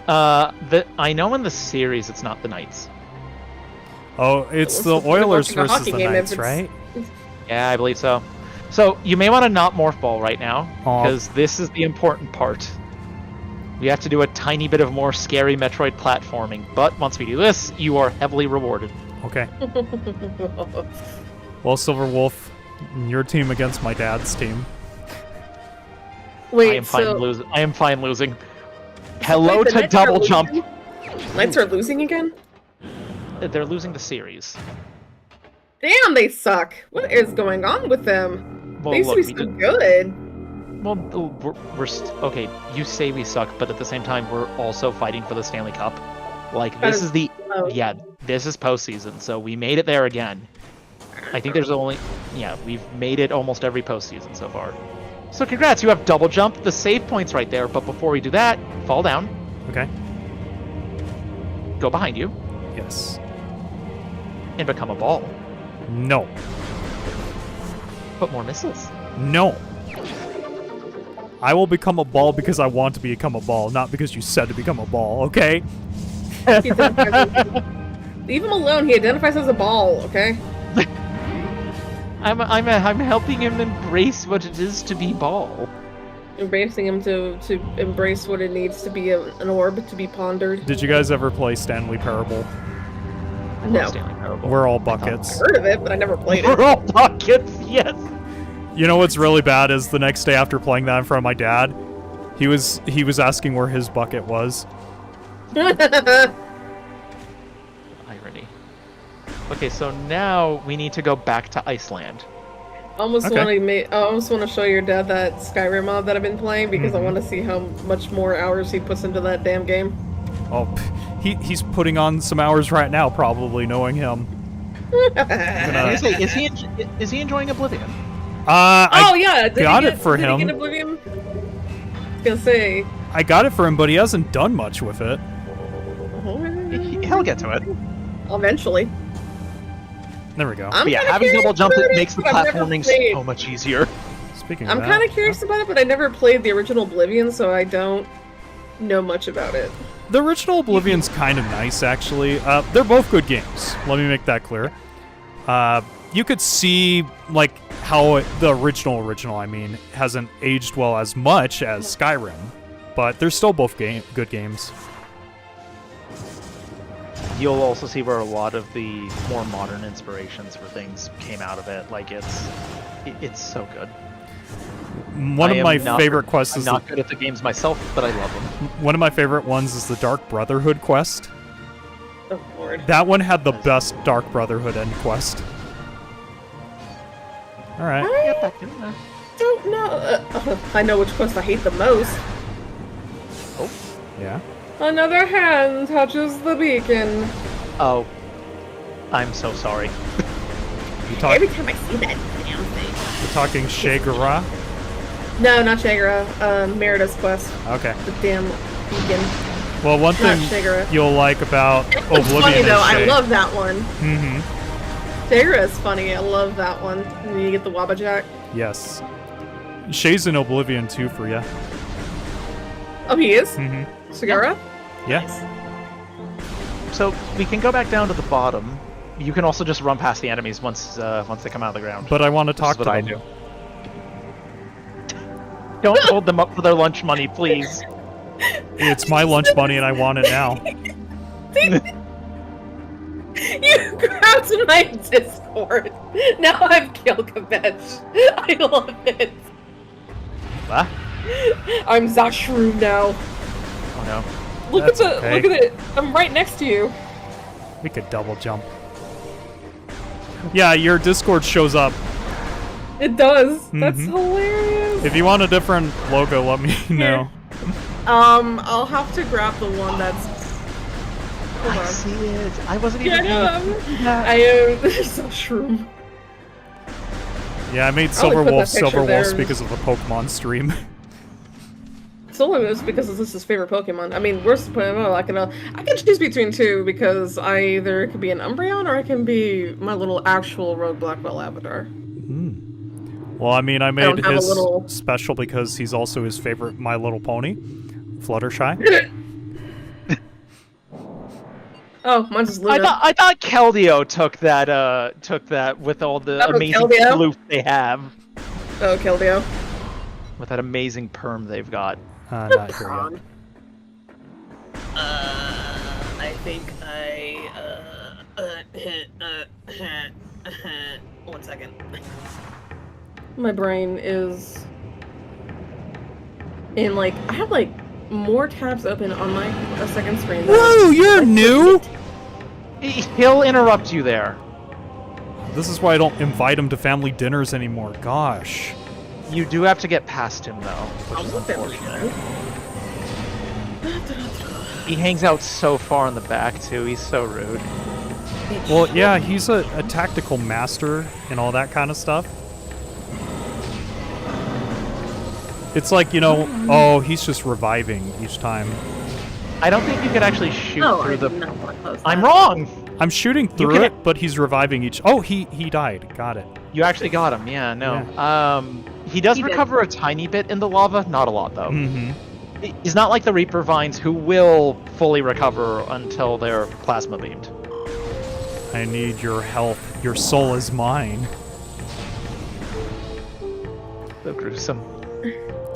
D: I know in the series it's not the Knights.
A: Oh, it's
C: What's
A: the
C: the point of
A: Oilers
C: watching a
A: versus
C: hockey
A: the
C: game if
A: Knights,
C: it's-
A: right?
D: Yeah, I believe so. So you may want to not morph ball right now,
A: Aw.
D: because this is the important part. We have to do a tiny bit of more scary Metroid platforming, but once we do this, you are heavily rewarded.
A: Okay. Well, Silver Wolf, your team against my dad's team.
C: Wait,
D: I am fine
C: so
D: losing. I am fine losing. Hello
C: wait, the
D: to
C: Knights are
D: double jump.
C: losing? Knights are losing again?
D: They're losing the series.
C: Damn, they suck. What is going on with them?
D: Well,
C: They used to
D: look,
C: be
D: we
C: so
D: did-
C: good.
D: Well, okay. You say we suck, but at the same time, we're also fighting for the Stanley Cup. Like this is the
C: Oh.
D: this is postseason, so we made it there again. I think there's only we've made it almost every postseason so far. So congrats, you have double jump. The save point's right there, but before we do that, fall down,
A: Okay.
D: go behind you,
A: Yes.
D: and become a ball.
A: No.
D: Put more missiles.
A: No. I will become a ball because I want to become a ball, not because you said to become a ball, okay?
C: He Leave him alone. He identifies as a ball, okay?
D: I'm helping him embrace what it is to be ball.
C: Embracing him to embrace what it needs to be an orb to be pondered.
A: Did you guys ever play Stanley Parable?
C: No.
D: Stanley Parable.
A: We're all buckets.
C: Heard of it, but I never played it.
D: We're all buckets. Yes.
A: You know what's really bad is the next day after playing that in front of my dad, he was asking where his bucket was.
D: Irony. Okay, so now we need to go back to Iceland.
C: I almost
A: Okay.
C: want to show your dad that Skyrim mod that I've been playing because I want to see how much more hours he puts into that damn game.
A: Oh, he's putting on some hours right now, probably, knowing him.
D: I was gonna say, is he enjoying Oblivion?
A: I
C: yeah, did
A: got
C: he
A: it for
C: did
A: him.
C: He get Oblivion? I was gonna say.
A: I got it for him, but he hasn't done much with it.
D: He'll get to it.
C: Eventually.
A: There we go.
C: I'm
D: But yeah,
C: kinda
D: having
C: curious
D: double jump
C: about
D: it makes the
C: but I've never
D: platforming
C: played.
D: so much easier.
A: Speaking
C: I'm
A: of that,
C: kind of curious about it, but I never played the original Oblivion, so I don't know much about it.
A: the original Oblivion's kind of nice, actually. They're both good games. Let me make that clear. You could see like how the original, I mean, hasn't aged well as much as Skyrim, but they're still both good games.
D: You'll also see where a lot of the more modern inspirations for things came out of it. Like it's so good.
A: One
D: I
A: of
D: am
A: my
D: not-
A: favorite quests
D: I'm
A: is
D: not good at the games myself, but I love them.
A: one of my favorite ones is the Dark Brotherhood quest.
C: Oh lord.
A: That one had the best Dark Brotherhood end quest. All right.
D: Get back in there.
C: Don't know. I know which quest I hate the most.
D: Oh,
A: Yeah.
C: Another hand touches the beacon.
D: oh, I'm so sorry.
C: Every time I see that damn thing.
A: You're talking Shagara?
C: No, not Shagara. Merida's quest.
A: Okay.
C: The damn beacon.
A: Well, one
C: Not
A: thing
C: Shagara.
A: you'll like about
C: It's
A: Oblivion
C: funny though.
A: is
C: I
A: Shay.
C: love that one.
A: Mm-hmm.
C: Shagara is funny. I love that one. And you get the Wabajack.
A: Yes. Shay's in Oblivion too for you.
C: Oh, he is?
A: Mm-hmm.
C: Sagara?
A: Yeah.
D: So we can go back down to the bottom. You can also just run past the enemies once they come out of the ground.
A: But I want to talk
D: This
A: to
D: is what I
A: them.
D: do. Don't hold them up for their lunch money, please.
A: It's my lunch money and I want it now.
C: You grabbed my Discord. Now I've killed Kabetch. I love it.
D: What?
C: I'm Zashroom now.
D: Oh no.
C: Look
A: That's
C: at the
A: okay.
C: look at it. I'm right next to you.
A: We could double jump. Yeah, your Discord shows up.
C: It does. That's
A: Mhm.
C: hilarious.
A: If you want a different logo, let me know.
C: I'll have to grab the one that's. Hold
D: I
C: on.
D: see it. I wasn't
C: Yeah,
D: even.
C: I am Zashroom.
A: Yeah, I made
C: I'll put that
A: Silverwolf
C: picture
A: Silverwolves
C: there.
A: because of the Pokemon stream.
C: It's only this because this is his favorite Pokemon. I mean, worst Pokemon. I can choose between two because I either could be an Umbreon or I can be my little actual Road Blackwell avatar.
A: Well, I mean, I made
C: don't have a
A: his
C: little-
A: special because he's also his favorite My Little Pony, Fluttershy.
C: Oh, mine's is Luna.
D: I thought Keldeo took that with all the
C: That was
D: amazing
C: Keldeo?
D: floof they have,
C: Oh, Keldeo.
D: with that amazing perm they've got.
A: Not here yet.
C: I think I. 1 second. My brain is. In like. I have like more tabs open on my second screen. than-
A: Whoa, you're new?
D: He'll interrupt you there.
A: This is why I don't invite him to family dinners anymore. Gosh.
D: You do have to get past him though, which
C: I'll
D: is
C: look at
D: unfortunate.
C: it.
D: He hangs out so far in the back too. He's so rude.
A: Well, yeah, he's a tactical master and all that kind of stuff. It's like, you know, oh, he's just reviving each time.
D: I don't think you could actually shoot
C: Oh,
D: through
C: I
D: the.
C: did not want to close
D: I'm
C: that.
D: wrong.
A: I'm shooting through
D: can-
A: it, but he's reviving each. Oh, he died. Got it.
D: You actually got him. Yeah, no. He does
C: He did.
D: recover a tiny bit in the lava, not a lot though.
A: Mm-hmm.
D: He's not like the Reaper Vines who will fully recover until they're plasma beamed.
A: I need your help. Your soul is mine.
D: So gruesome.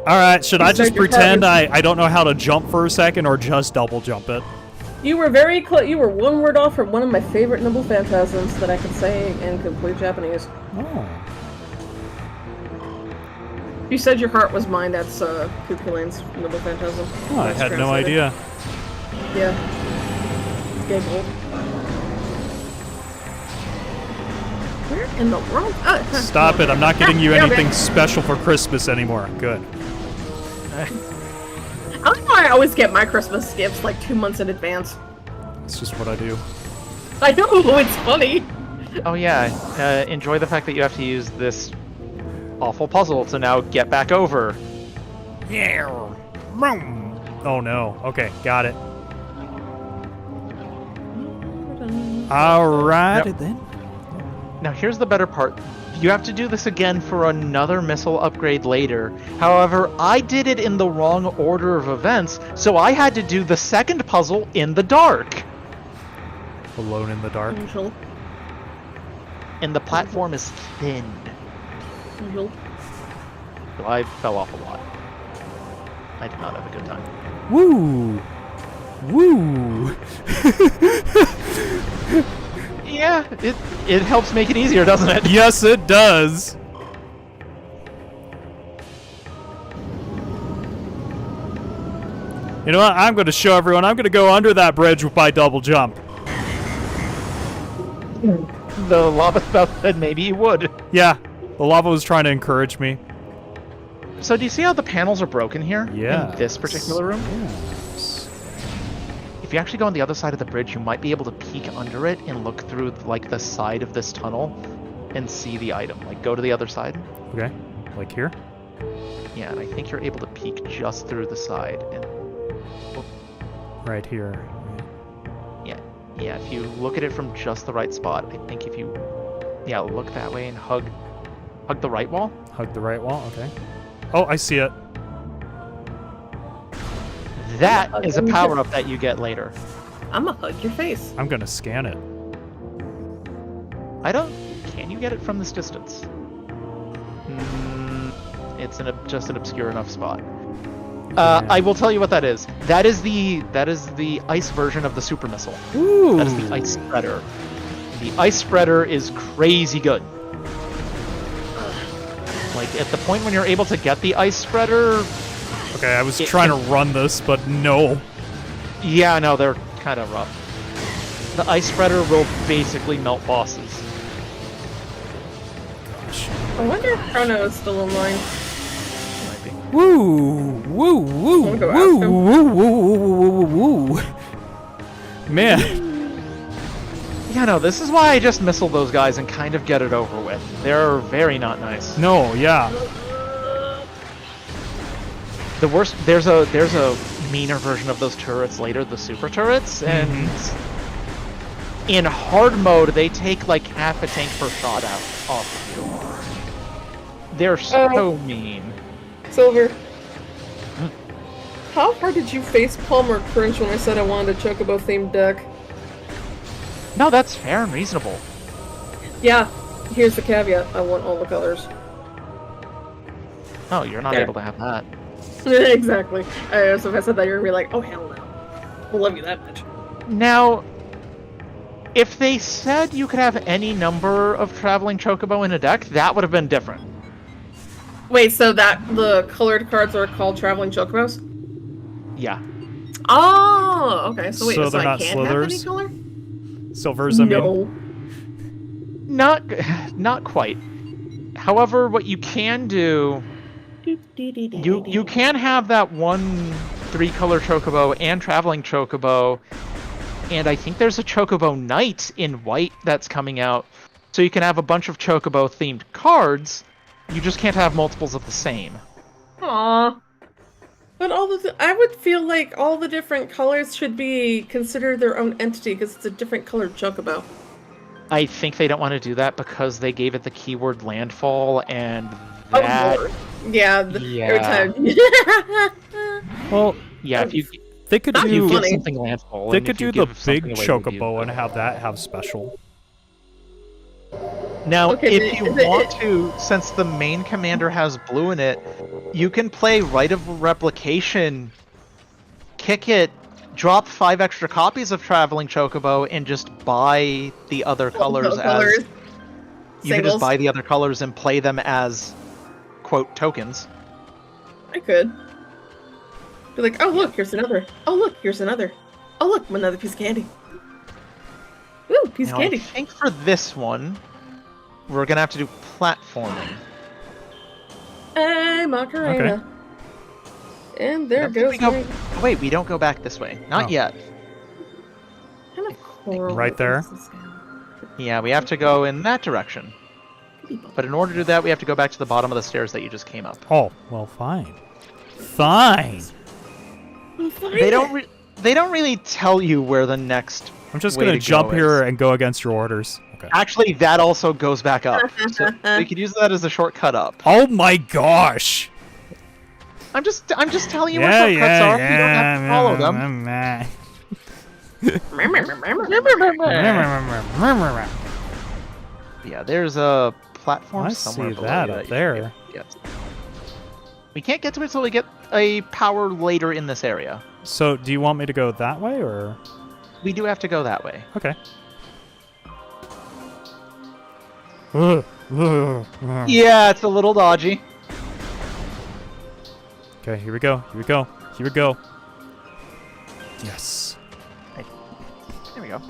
A: All right, should I
C: He's
A: just
C: like your
A: pretend
C: partner.
A: I don't know how to jump for a second or just double jump it?
C: You were very close. You were one word off from one of my favorite noble phantasms that I could say in complete Japanese.
A: Oh.
C: You said your heart was mine. That's Cuckoo Lane's noble phantasm.
A: Oh, I
C: That's
A: had no
C: translated.
A: idea.
C: Yeah. Giggle. Where in the world?
A: Stop it, I'm not getting you
C: Yeah,
A: anything
C: okay.
A: special for Christmas anymore. Good.
C: I don't know why I always get my Christmas gifts like 2 months in advance.
A: It's just what I do.
C: I know, it's funny.
D: Oh yeah, enjoy the fact that you have to use this awful puzzle to now get back over.
A: Yeah. Vroom. Oh no. Okay, got it. Alright
D: Yep.
A: then.
D: Now here's the better part. You have to do this again for another missile upgrade later. However, I did it in the wrong order of events, so I had to do the second puzzle in the dark.
A: Alone in the dark.
C: Usual.
D: And the platform is thin.
C: Usual.
D: So I fell off a lot. I did not have a good time.
A: Woo! Woo!
D: Yeah, it helps make it easier, doesn't it?
A: Yes, it does. You know what? I'm going to show everyone. I'm going to go under that bridge by double jump.
D: The lava spout said maybe you would.
A: Yeah, the lava was trying to encourage me.
D: So do you see how the panels are broken here?
A: Yeah.
D: In this particular room?
A: Yes.
D: If you actually go on the other side of the bridge, you might be able to peek under it and look through like the side of this tunnel and see the item. Like go to the other side.
A: Okay, like here?
D: Yeah, and I think you're able to peek just through the side. And
A: Right here.
D: yeah, if you look at it from just the right spot, I think if you look that way and hug the right wall.
A: Hug the right wall, okay. Oh, I see it.
D: That is a power up that you get later.
C: I'm gonna hug your face.
A: I'm going to scan it.
D: Can you get it from this distance? It's just an obscure enough spot. I will tell you what that is. That is the ice version of the super missile.
A: Ooh.
D: That is the ice spreader. The ice spreader is crazy good. Like at the point when you're able to get the ice spreader,
A: Okay, I was trying to run this, but no.
D: yeah, no, they're kind of rough. The ice spreader will basically melt bosses.
A: Gosh.
C: I wonder if Chrono is still online.
D: Might be.
A: Woo! Woo! Woo!
C: Wanna go
A: Woo!
C: ask him?
A: Woo! Woo! Woo! Woo! Woo! Man.
D: Yeah, no, this is why I just missile those guys and kind of get it over with. They're very not nice.
A: No, yeah.
D: The worst, there's a meaner version of those turrets later, the super turrets, and in hard mode they take like half a tank per shot out off of you. They're so mean.
C: Silver. How hard did you facepalm or cringe when I said I wanted a Chocobo themed deck?
D: No, that's fair and reasonable.
C: Yeah, here's the caveat. I want all the colors.
D: Oh, you're not
C: Yeah.
D: able to have that.
C: Exactly. So if I said that, you're gonna be like, oh hell no. I love you that much.
D: Now, if they said you could have any number of traveling chocobo in a deck, that would have been different.
C: Wait, so that the colored cards are called Traveling Chocobos?
D: Yeah.
C: Oh, okay. So wait,
A: So
C: so
A: they're
C: I
A: not
C: can't have any
A: slithers?
C: color?
A: Silvers, I mean.
C: No.
D: Not quite. However, what you can do, you can have that one 3-color chocobo and traveling chocobo, and I think there's a chocobo knight in white that's coming out, so you can have a bunch of chocobo themed cards. You just can't have multiples of the same.
C: Aww. But I would feel like all the different colors should be considered their own entity because it's a different colored chocobo.
D: I think they don't want to do that because they gave it the keyword landfall, and that...
C: Oh, Lord. Yeah. Every
D: Yeah.
C: time.
A: Well,
D: Yeah, if you
A: they could
C: Not
D: you
A: do
D: give
C: funny.
D: something landfall,
A: they
D: and
A: could
D: if you
A: do the
D: give
A: big
D: something away,
A: chocobo and have that have special.
D: Now,
C: Okay,
D: if you want to, since the main commander has blue in it, you can play Rite of Replication, kick it, drop 5 extra copies of Traveling Chocobo, and just buy the other colors as... You can just
C: Singles.
D: buy the other colors and play them as, quote, tokens.
C: I could. Be like, oh look, here's another. Oh look, here's another. Oh look, another piece of candy. Ooh, piece
D: Now,
C: of candy.
D: I think for this one, we're gonna have to do platforming.
C: Hey, Macarena. And there
D: I don't think
C: goes
D: we go-
C: my
D: Oh, wait, we don't go back this way. Not
A: Oh.
D: yet.
C: kind of coral.
A: Right there?
D: Yeah, we have to go in that direction. But in order to do that, we have to go back to the bottom of the stairs that you just came up.
A: Oh, well, fine. Fine.
D: They don't really tell you where the next.
A: I'm just
D: way
A: gonna
D: to
A: jump
D: go
A: here
D: is.
A: and go against your orders. Okay.
D: Actually, that also goes back up. So we could use that as a shortcut up.
A: Oh my gosh!
D: I'm just telling you where shortcuts are. You don't have to follow them. Yeah, there's a platform
A: I
D: somewhere
A: see
D: below
A: that
D: you
A: up
D: you
A: there.
D: can get to. We can't get to it until we get a power later in this area.
A: So, do you want me to go that way, or...?
D: We do have to go that way.
A: Okay.
D: Yeah, it's a little dodgy.
A: Okay, here we go. Here we go. Here we go. Yes.
D: There we go.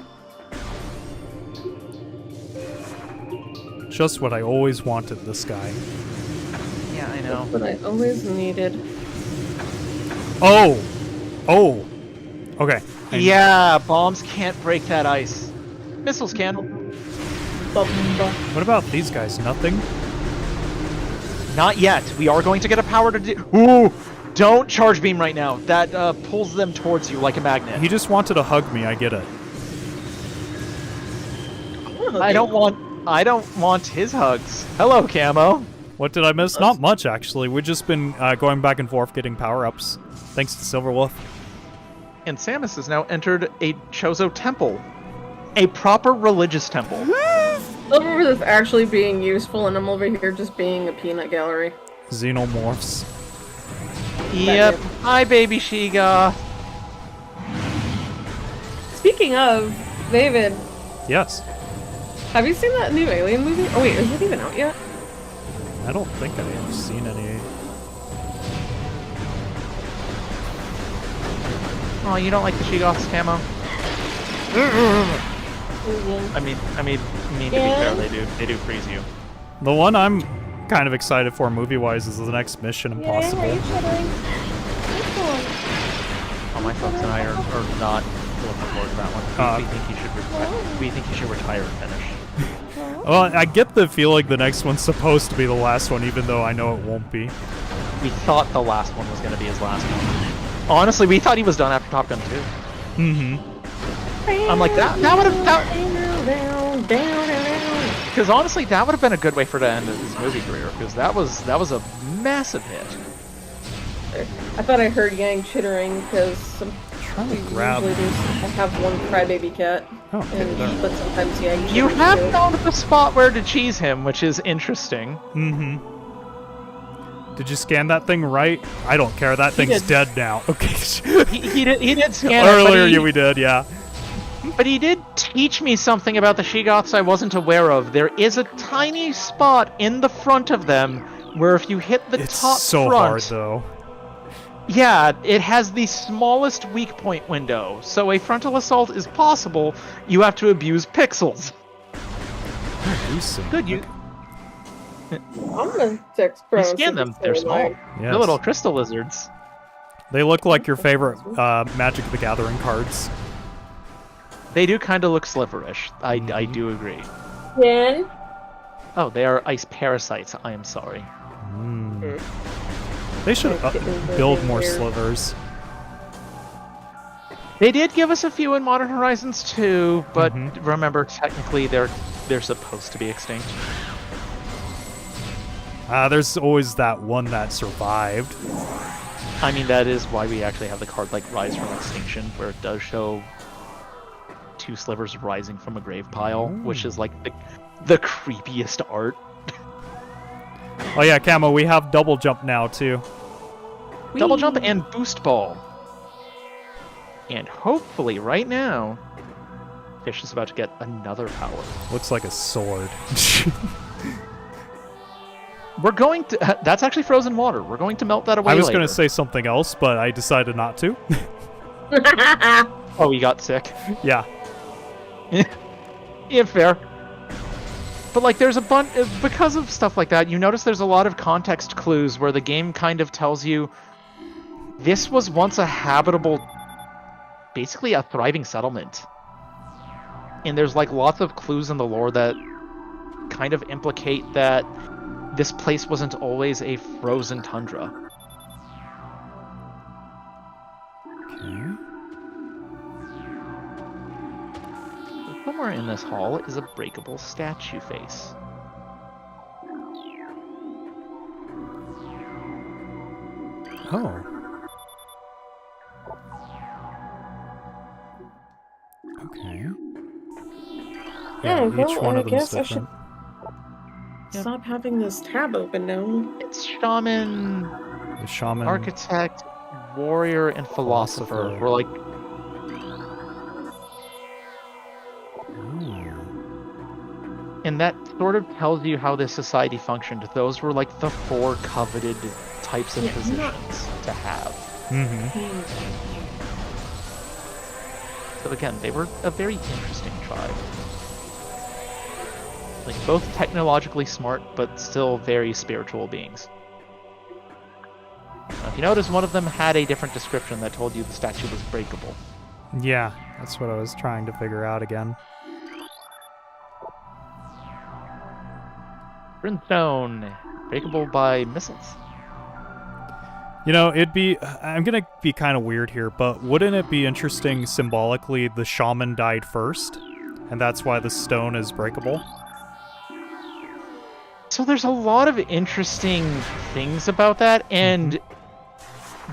A: Just what I always wanted, this guy.
D: Yeah, I know.
C: What I always needed.
A: Oh! Oh! Okay.
D: Yeah, bombs can't break that ice. Missiles can.
A: What about these guys? Nothing?
D: Not yet. We are going to get a power to do. Ooh! Don't charge beam right now. That pulls them towards you like a magnet.
A: He just wanted to hug me, I get it.
D: I don't want his hugs. Hello, Camo.
A: What did I miss? Not much, actually. We've just been going back and forth getting power-ups. Thanks to Silverwolf.
D: And Samus has now entered a Chozo temple. A proper religious temple.
C: Over this actually being useful, and I'm over here just being a peanut gallery.
A: Xenomorphs.
D: Yep. Hi, baby Shiga.
C: Speaking of, David,
A: Yes.
C: have you seen that new Alien movie? Oh wait, is it even out yet?
A: I don't think I've seen any.
D: Oh, you don't like the Shigoth's camo? I mean, to be fair, they do freeze you.
A: The one I'm kind of excited for movie-wise is the next Mission Impossible.
D: Oh, my folks and I are not looking forward to that one. We think he should retire and finish.
A: Well, I get the feeling the next one's supposed to be the last one, even though I know it won't be.
D: We thought the last one was going to be his last one. Honestly, we thought he was done after Top Gun 2.
A: Mm-hmm.
D: I'm like, that would have... Because honestly, that would have been a good way for to end his movie career, because that was a massive hit.
C: I thought I heard Yang chittering because
A: Trying to grab.
C: usually I have one crybaby cat,
A: Oh,
C: but sometimes Yang.
D: You
C: chitters
D: have
C: too.
D: found the spot where to cheese him, which is interesting.
A: Mm-hmm. Did you scan that thing right? I don't care. That thing's
C: did.
A: dead now. Okay.
D: He did scan
A: Earlier,
D: it,
A: we did, yeah.
D: but he did teach me something about the Shigoths I wasn't aware of. There is a tiny spot in the front of them where if you hit the
A: It's
D: top
A: so
D: front,
A: hard, though.
D: yeah, it has the smallest weak point window. So a frontal assault is possible. You have to abuse pixels. Good, you
C: I'm gonna text Pro.
D: you scan them. They're small.
A: Yes.
D: They're little crystal lizards.
A: They look like your favorite Magic the Gathering cards.
D: They do kind of look sliverish. I do agree.
C: Jen?
D: Oh, they are ice parasites. I am sorry.
A: They should build more slivers.
D: They did give us a few in Modern Horizons 2, but remember, technically they're supposed to be extinct.
A: There's always that one that survived.
D: I mean, that is why we actually have the card like Rise from Extinction, where it does show two slivers rising from a grave pile, which is like the creepiest art.
A: Oh yeah, Camo, we have double jump now too.
D: Double jump and boost ball. And hopefully right now, Fish is about to get another power.
A: Looks like a sword.
D: We're going to... That's actually frozen water. We're going to melt that away
A: I was
D: later.
A: going to say something else, but I decided not to.
D: Oh, he got sick.
A: Yeah.
D: Yeah, fair. But like, there's a bunch... Because of stuff like that, you notice there's a lot of context clues where the game kind of tells you this was once a habitable... Basically a thriving settlement. And there's like lots of clues in the lore that kind of implicate that this place wasn't always a frozen tundra.
A: Okay.
D: Somewhere in this hall is a breakable statue face.
A: Oh. Okay. Yeah,
C: Oh,
A: each
C: well,
A: one
C: I
A: of them is
C: guess I should
A: different.
C: stop having this tab open now.
D: It's shaman,
A: The shaman.
D: architect, warrior, and philosopher. We're like,
A: Ooh.
D: and that sort of tells you how this society functioned. Those were like the 4 coveted types of positions to have.
A: Mm-hmm.
D: So again, they were a very interesting tribe. Like both technologically smart, but still very spiritual beings. Now, if you notice, one of them had a different description that told you the statue was breakable.
A: Yeah, that's what I was trying to figure out again.
D: Brimstone, breakable by missiles.
A: You know, I'm gonna be kind of weird here, but wouldn't it be interesting symbolically the shaman died first? And that's why the stone is breakable?
D: So there's a lot of interesting things about that, and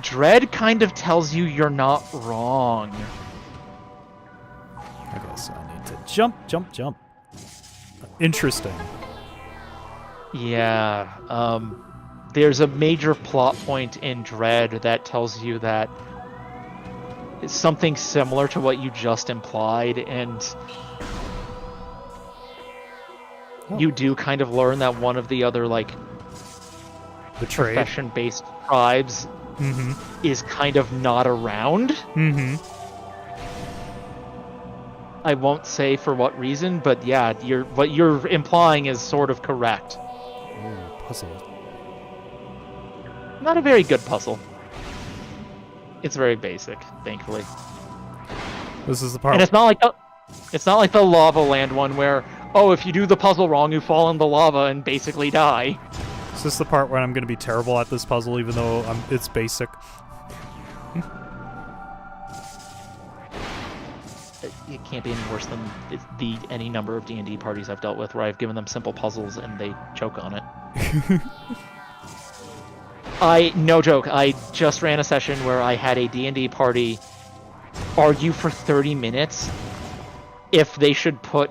D: Dread kind of tells you you're not wrong.
A: Okay, so I need to jump. Interesting.
D: Yeah, there's a major plot point in Dread that tells you that it's something similar to what you just implied, and you do kind of learn that one of the other, like,
A: The trade.
D: profession-based tribes
A: Mm-hmm.
D: is kind of not around.
A: Mm-hmm.
D: I won't say for what reason, but yeah, what you're implying is sort of correct.
A: Ooh, puzzle.
D: Not a very good puzzle. It's very basic, thankfully.
A: This is the part.
D: And it's not like the lava land one where, oh, if you do the puzzle wrong, you fall in the lava and basically die.
A: Is this the part where I'm going to be terrible at this puzzle, even though it's basic?
D: It can't be any worse than any number of D&D parties I've dealt with where I've given them simple puzzles and they choke on it. No joke, I just ran a session where I had a D&D party argue for 30 minutes if they should put,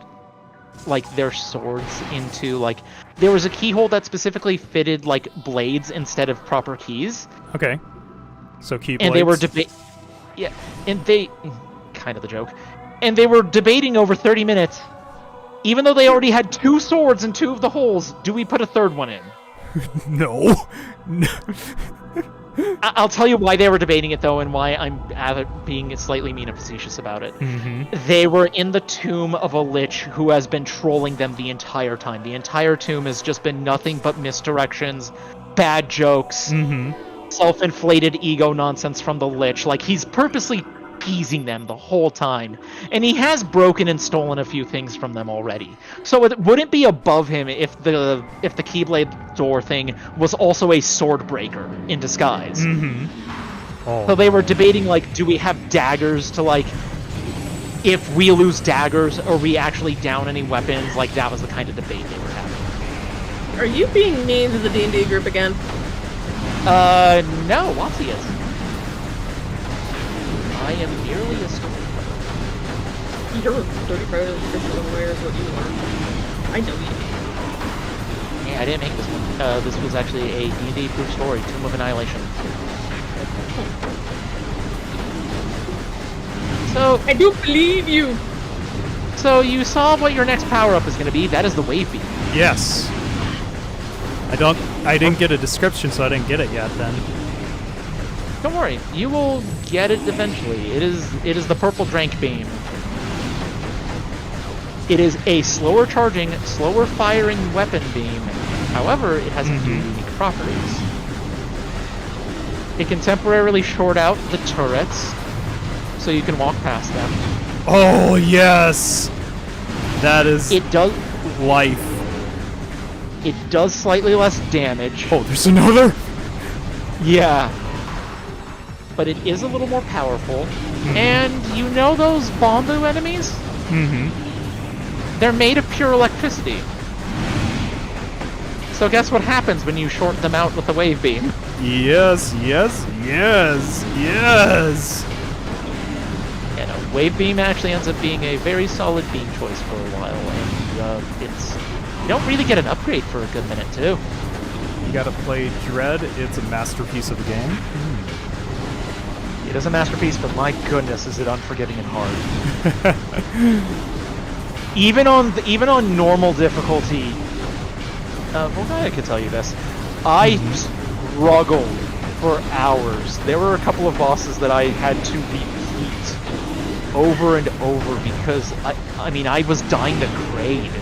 D: like, their swords into, like, there was a keyhole that specifically fitted, like, blades instead of proper keys.
A: Okay. So keyblades.
D: And they were kind of the joke. And they were debating over 30 minutes, even though they already had 2 swords in 2 of the holes, do we put a 3rd one in?
A: No.
D: I'll tell you why they were debating it, though, and why I'm being slightly mean and facetious about it.
A: Mm-hmm.
D: They were in the tomb of a lich who has been trolling them the entire time. The entire tomb has just been nothing but misdirections, bad jokes, self-inflated ego nonsense from the lich. Like, he's purposely teasing them the whole time. And he has broken and stolen a few things from them already. So it wouldn't be above him if the Keyblade door thing was also a sword breaker in disguise.
A: Oh,
D: So they were debating, like, do we have daggers to, like, if we lose daggers, are we actually down any weapons? Like, that was the kind of debate they were having.
C: Are you being mean to the D&D group again?
D: No, Watsy is. I am merely a storyteller.
C: You're a dirty predator, Christian aware is what you are. I know you.
D: Yeah, I didn't make this one. This was actually a D&D proof story, Tomb of Annihilation. So,
C: I do believe you!
D: So you saw what your next power-up is going to be. That is the Wave Beam.
A: yes. I didn't get a description, so I didn't get it yet then.
D: Don't worry, you will get it eventually. It is the Purple Drank Beam. It is a slower charging, slower firing weapon beam. However, it has a few unique properties. It can temporarily short out the turrets, so you can walk past them.
A: Oh, yes! That is
D: It does
A: life.
D: slightly less damage.
A: Oh, there's another?
D: Yeah. But it is a little more powerful. And you know those bamboo enemies?
A: Mm-hmm.
D: They're made of pure electricity. So guess what happens when you short them out with a wave beam?
A: Yes, yes, yes, yes.
D: And a wave beam actually ends up being a very solid beam choice for a while, and you don't really get an upgrade for a good minute too.
A: You gotta play Dread. It's a masterpiece of a game.
D: It is a masterpiece, but my goodness, is it unforgiving and hard. even on normal difficulty. Well, I could tell you this. I struggled for hours. There were a couple of bosses that I had to repeat over and over because I was dying to grade.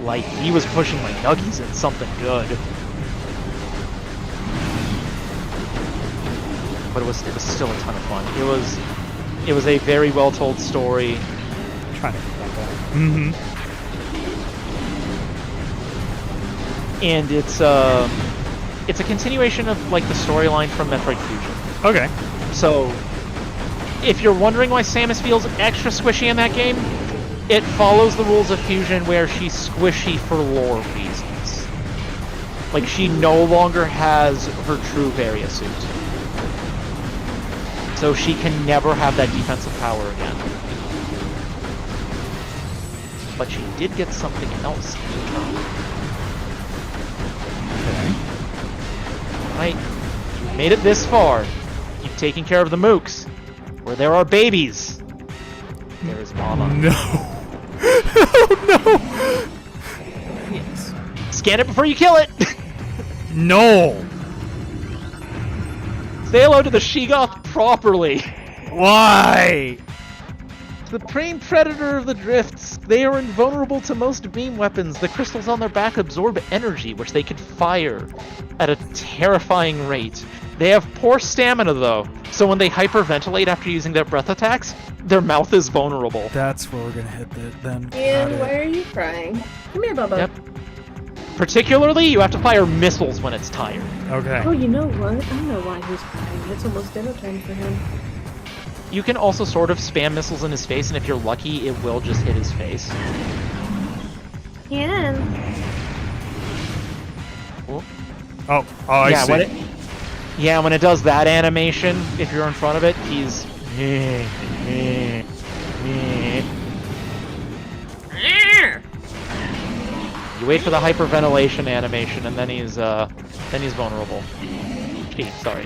D: Like, he was pushing my nuggies in something good. But it was still a ton of fun. It was a very well told story.
A: I'm trying to get that back. Mm-hmm.
D: And it's a continuation of like the storyline from Metroid Fusion.
A: Okay.
D: So, if you're wondering why Samus feels extra squishy in that game, it follows the rules of Fusion where she's squishy for lore reasons. Like, she no longer has her true Varia suit. So she can never have that defensive power again. But she did get something else.
A: Okay.
D: Right, you made it this far. You've taken care of the mooks. Where there are babies, there is mama.
A: No. Oh, no.
C: Yes.
D: Scan it before you kill it.
A: No.
D: Say hello to the Sheegoth properly.
A: Why?
D: The prime predator of the drifts. They are invulnerable to most beam weapons. The crystals on their back absorb energy, which they can fire at a terrifying rate. They have poor stamina, though, so when they hyperventilate after using their breath attacks, their mouth is vulnerable.
A: That's where we're gonna hit then.
C: And why are you crying? Come here, Bubba.
D: Yep. Particularly, you have to fire missiles when it's tired.
A: Okay.
C: Oh, you know what? I know why he's crying. It's almost dinner time for him.
D: You can also sort of spam missiles in his face, and if you're lucky, it will just hit his face.
C: Yeah.
A: Oh, I
D: yeah,
A: see.
D: when it does that animation, if you're in front of it, he's... You wait for the hyperventilation animation, and then he's vulnerable. Gee, sorry.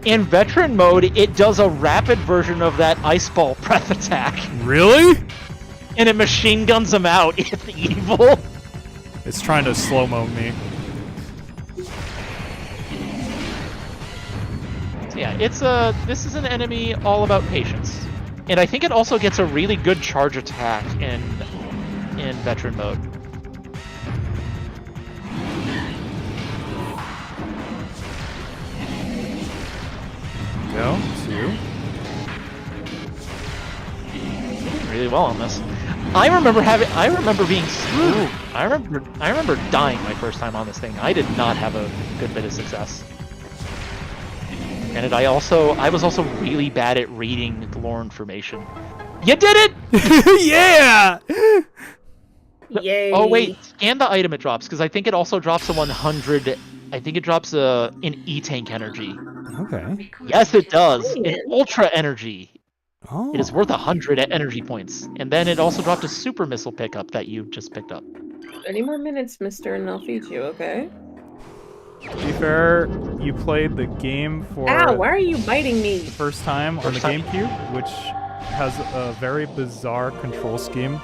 D: In veteran mode, it does a rapid version of that ice ball breath attack,
A: Really?
D: and it machine guns him out. It's evil.
A: It's trying to slow-mo me.
D: So yeah, this is an enemy all about patience, and I think it also gets a really good charge attack in veteran mode.
A: Go to.
D: Really well on this. I remember being screwed. I remember dying my first time on this thing. I did not have a good bit of success. And I was also really bad at reading the lore information. You did it!
A: Yeah!
C: Yay.
D: Oh wait, scan the item it drops, because I think it also drops a 100. I think it drops an E-tank energy.
A: Okay.
D: Yes, it does. An ultra energy.
A: Oh.
D: It is worth 100 energy points. And then it also dropped a super missile pickup that you just picked up.
C: 30 more minutes, mister, and I'll feed you, okay?
A: To be fair, you played the game for
C: Ow, why are you biting me?
A: the first time on the GameCube, which has a very bizarre control scheme.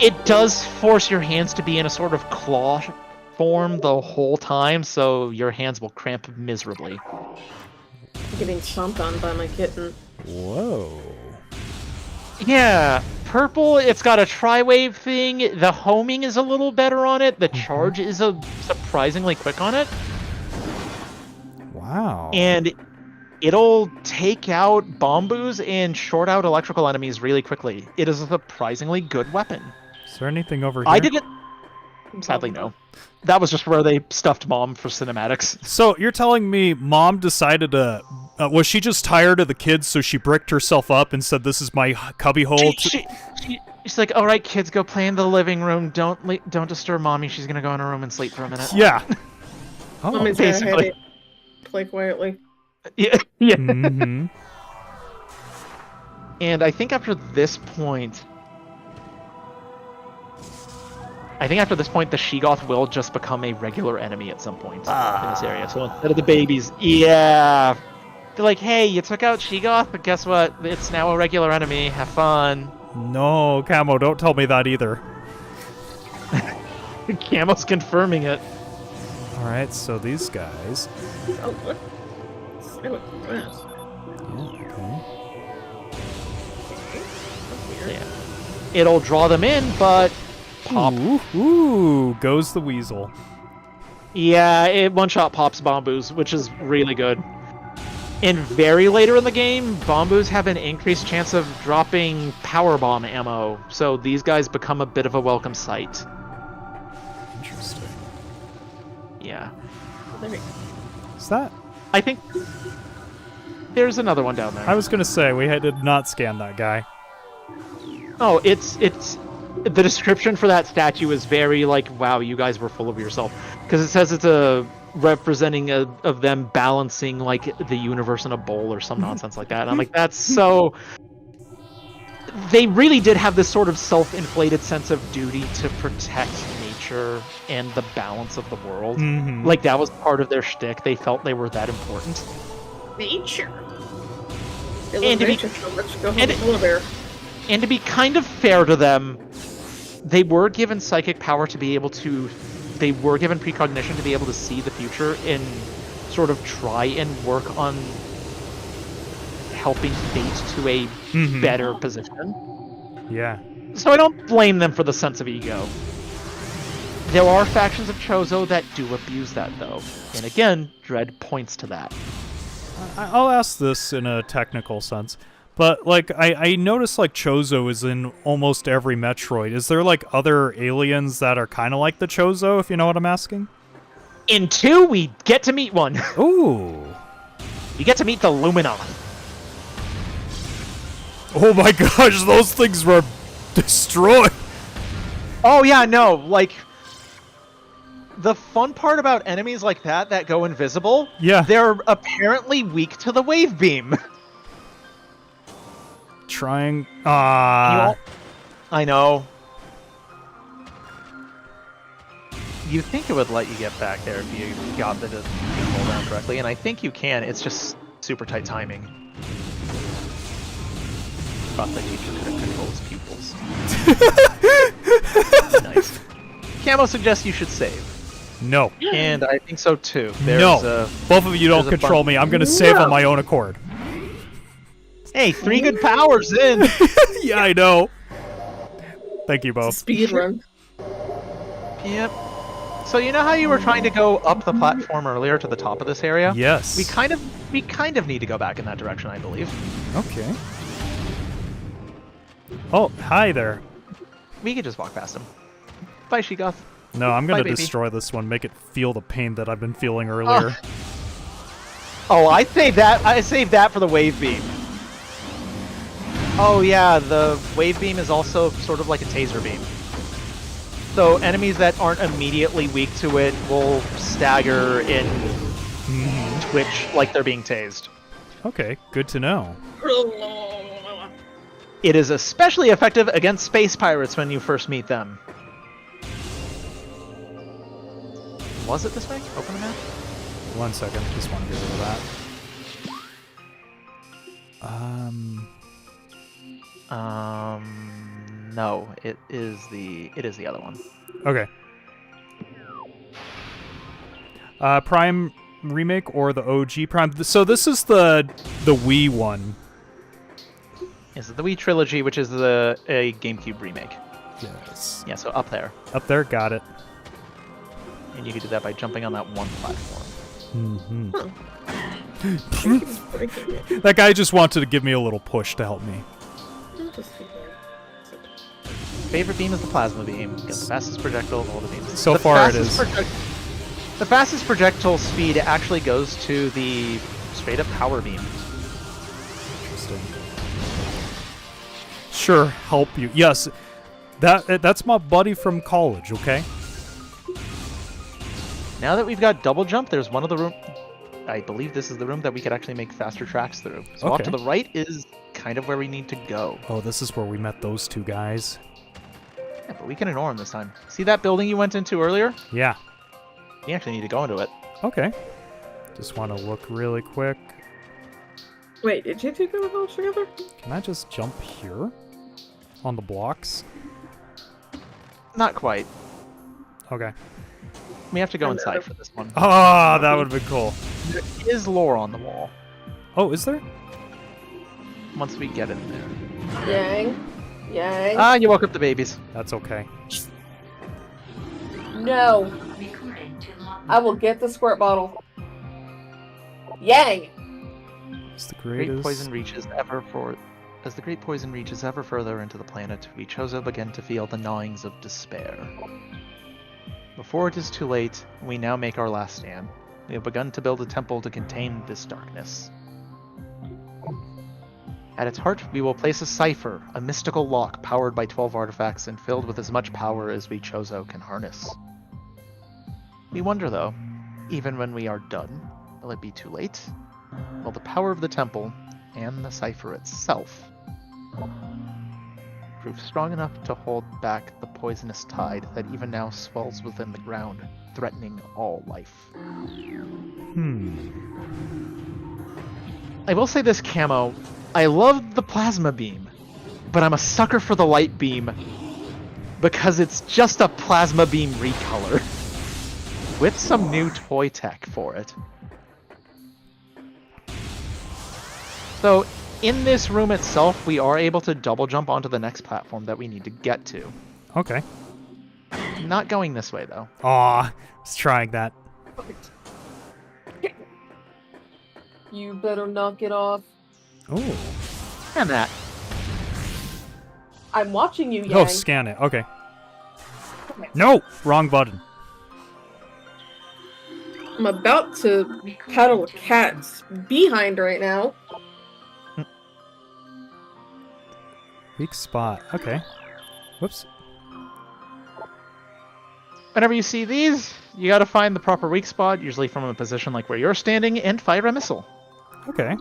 D: It does force your hands to be in a sort of claw form the whole time, so your hands will cramp miserably.
C: I'm getting stomped on by my kitten.
A: Whoa.
D: Yeah, purple, it's got a tri-wave thing. The homing is a little better on it. The charge is surprisingly quick on it.
A: Wow.
D: And it'll take out Bombus and short out electrical enemies really quickly. It is a surprisingly good weapon.
A: Is there anything over here?
D: I didn't... Sadly, no. That was just where they stuffed Mom for cinematics.
A: So you're telling me Mom decided to... was she just tired of the kids, so she bricked herself up and said, "This is my cubbyhole"?
D: She's like, "All right, kids, go play in the living room. Don't disturb Mommy. She's gonna go in her room and sleep for a minute."
A: Yeah. Oh,
C: Mommy's got a
D: basically.
C: headache. Play quietly.
D: Yeah.
A: Mm-hmm.
D: And I think after this point, the Sheegoth will just become a regular enemy at some point in this area. So instead of the babies, they're like, "Hey, you took out Sheegoth, but guess what? It's now a regular enemy. Have fun."
A: No, Camo, don't tell me that either.
D: Camo's confirming it.
A: Alright, so these guys...
C: Oh, what? Say what this.
A: Yeah, okay.
D: Yeah. It'll draw them in, but pop.
A: Ooh, goes the weasel.
D: Yeah, it one-shot pops Bombus, which is really good. And very later in the game, Bombus have an increased chance of dropping power bomb ammo, so these guys become a bit of a welcome sight.
A: Interesting.
D: Yeah.
A: Is that...
D: I think there's another one down there.
A: I was gonna say, we did not scan that guy.
D: Oh, it's the description for that statue is very like, wow, you guys were full of yourself, because it says it's a representing of them balancing like the universe in a bowl or some nonsense like that. And I'm like, that's so... They really did have this sort of self-inflated sense of duty to protect nature and the balance of the world.
A: Mm-hmm.
D: Like, that was part of their shtick. They felt they were that important.
C: Nature. They
D: And
C: love
D: to be-
C: nature so much. Go home
D: and
C: to polar bear.
D: And to be kind of fair to them, they were given psychic power to be able to... They were given precognition to be able to see the future and sort of try and work on helping fate to a better position.
A: Yeah.
D: So I don't blame them for the sense of ego. There are factions of Chozo that do abuse that, though. And again, Dread points to that.
A: I'll ask this in a technical sense, but like I noticed like Chozo is in almost every Metroid. Is there like other aliens that are kind of like the Chozo, if you know what I'm asking?
D: In 2, we get to meet one.
A: Ooh.
D: We get to meet the Luminoth.
A: Oh my gosh, those things were destroyed.
D: Oh yeah, no, like... The fun part about enemies like that go invisible,
A: Yeah.
D: they're apparently weak to the wave beam.
A: Trying...
D: I know. You think it would let you get back there if you got the control down correctly, and I think you can. It's just super tight timing. Thought the teacher could control his pupils. Nice. Camo suggests you should save.
A: No.
D: And I think so too.
A: No. Both of you don't
D: there's a
A: control
D: bunch-
A: me. I'm going to save on my own accord.
D: Hey, 3 good powers in!
A: Yeah, I know. Thank you both.
C: Speed run.
D: Yep. So you know how you were trying to go up the platform earlier to the top of this area?
A: Yes.
D: We kind of need to go back in that direction, I believe.
A: Okay. Oh, hi there.
D: We could just walk past him. Bye, Sheegoth.
A: No, I'm going
D: Bye,
A: to
D: baby.
A: destroy this one, make it feel the pain that I've been feeling earlier.
D: Oh, I saved that for the wave beam. Oh yeah, the wave beam is also sort of like a taser beam. So enemies that aren't immediately weak to it will stagger and twitch like they're being tased.
A: Okay, good to know.
D: It is especially effective against space pirates when you first meet them. Was it this way? Open the map?
A: 1 second, just want to get rid of that.
D: No, it is the other one.
A: Okay. Prime remake or the OG Prime? So this is the Wii one.
D: Is it the Wii Trilogy, which is a GameCube remake?
A: Yes.
D: Yeah, so up there.
A: Up there, got it.
D: And you can do that by jumping on that one platform.
A: Mm-hmm.
C: He's breaking it.
A: That guy just wanted to give me a little push to help me.
C: I'll just sit there.
D: Favorite beam is the plasma beam. Get the fastest projectile of all the beams.
A: So
D: The
A: far it
D: fastest
A: is.
D: The fastest projectile speed actually goes to the straight up power beam.
A: Interesting. Sure, help you. Yes, that's my buddy from college. Okay.
D: Now that we've got double jump, there's one of the room. I believe this is the room that we could actually make faster tracks through. So off
A: Okay.
D: to the right is kind of where we need to go.
A: Oh, this is where we met those two guys.
D: Yeah, but we can ignore them this time. See that building you went into earlier?
A: Yeah.
D: You actually need to go into it.
A: Okay. Just want to look really quick.
C: Wait, did you two go to college together?
A: Can I just jump here? On the blocks?
D: Not quite.
A: Okay.
D: We have to go inside for this one.
A: Ah, that would have been cool.
D: There is lore on the wall.
A: Oh, is there?
D: Once we get in there.
C: Yang. Yang.
D: Ah, you woke up the babies.
A: That's okay.
C: No. I will get the squirt bottle. Yang.
A: It's the
D: Great
A: greatest.
D: poison reaches ever for. As the great poison reaches ever further into the planet, we Chozo begin to feel the gnawings of despair. Before it is too late, we now make our last stand. We have begun to build a temple to contain this darkness. At its heart, we will place a cipher, a mystical lock powered by 12 artifacts and filled with as much power as we Chozo can harness. We wonder, though, even when we are done, will it be too late? Will the power of the temple, and the cipher itself, prove strong enough to hold back the poisonous tide that even now swells within the ground, threatening all life? I will say this, Camo. I love the plasma beam, but I'm a sucker for the light beam because it's just a plasma beam recolor with some new toy tech for it. So, in this room itself, we are able to double jump onto the next platform that we need to get to.
A: Okay.
D: Not going this way, though.
A: Aw, I was trying that.
C: You better knock it off.
A: Oh.
D: And that.
C: I'm watching you, Yang.
A: Oh, scan it. Okay. No! Wrong button.
C: I'm about to paddle a cat's behind right now.
A: Weak spot. Okay. Whoops.
D: Whenever you see these, you gotta find the proper weak spot, usually from a position like where you're standing, and fire a missile.
A: Okay.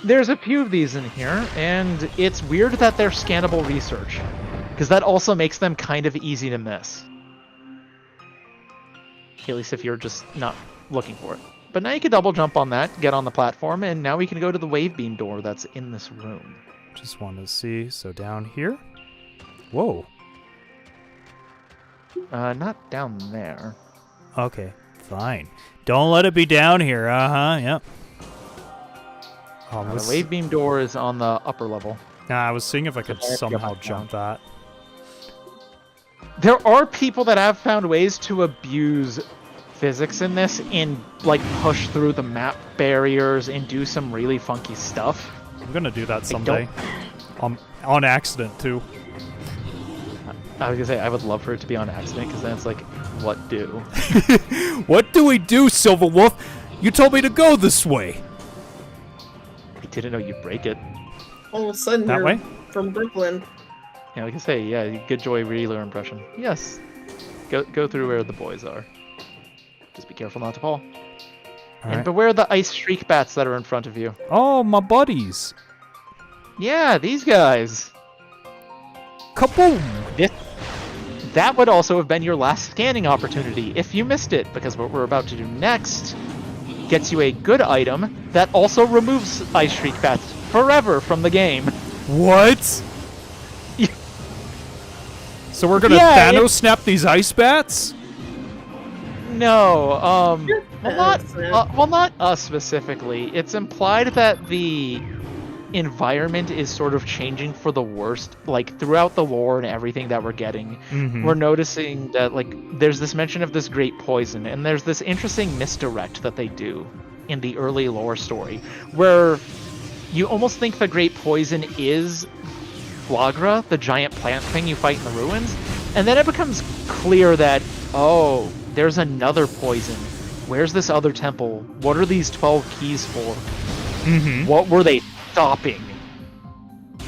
D: There's a few of these in here, and it's weird that they're scannable research, because that also makes them kind of easy to miss. At least if you're just not looking for it. But now you can double jump on that, get on the platform, and now we can go to the wave beam door that's in this room.
A: Just wanted to see. So down here. Whoa.
D: Not down there.
A: Okay. Fine. Don't let it be down here. Uh-huh. Yep.
D: The wave beam door is on the upper level.
A: I was seeing if I could
D: I have to get
A: somehow
D: back
A: jump that.
D: There are people that have found ways to abuse physics in this and, like, push through the map barriers and do some really funky stuff.
A: I'm gonna do that someday. On accident, too.
D: I was gonna say, I would love for it to be on accident, because then it's like, what do?
A: What do we do, Silver Wolf? You told me to go this way.
D: I didn't know you'd break it.
C: All of a sudden,
A: That
C: you're
A: way?
C: from Brooklyn.
D: Yeah, like I say, yeah, good Joy Wheeler impression. Yes. Go through where the boys are. Just be careful not to fall. And
A: Alright.
D: beware the ice streak bats that are in front of you.
A: Oh, my buddies.
D: Yeah, these guys.
A: Kaboom!
D: That would also have been your last scanning opportunity if you missed it, because what we're about to do next gets you a good item that also removes ice streak bats forever from the game.
A: What? So we're gonna
D: Yeah,
A: Thanos snap these ice bats?
D: No,
C: Yes,
D: not us specifically. It's implied that the environment is sort of changing for the worst, like throughout the lore and everything that we're getting.
A: Mm-hmm.
D: We're noticing that, like, there's this mention of this great poison, and there's this interesting misdirect that they do. in the early lore story, where you almost think the Great Poison is Flagra, the giant plant thing you fight in the ruins, and then it becomes clear that, oh, there's another poison. Where's this other temple? What are these 12 keys for? What were they stopping?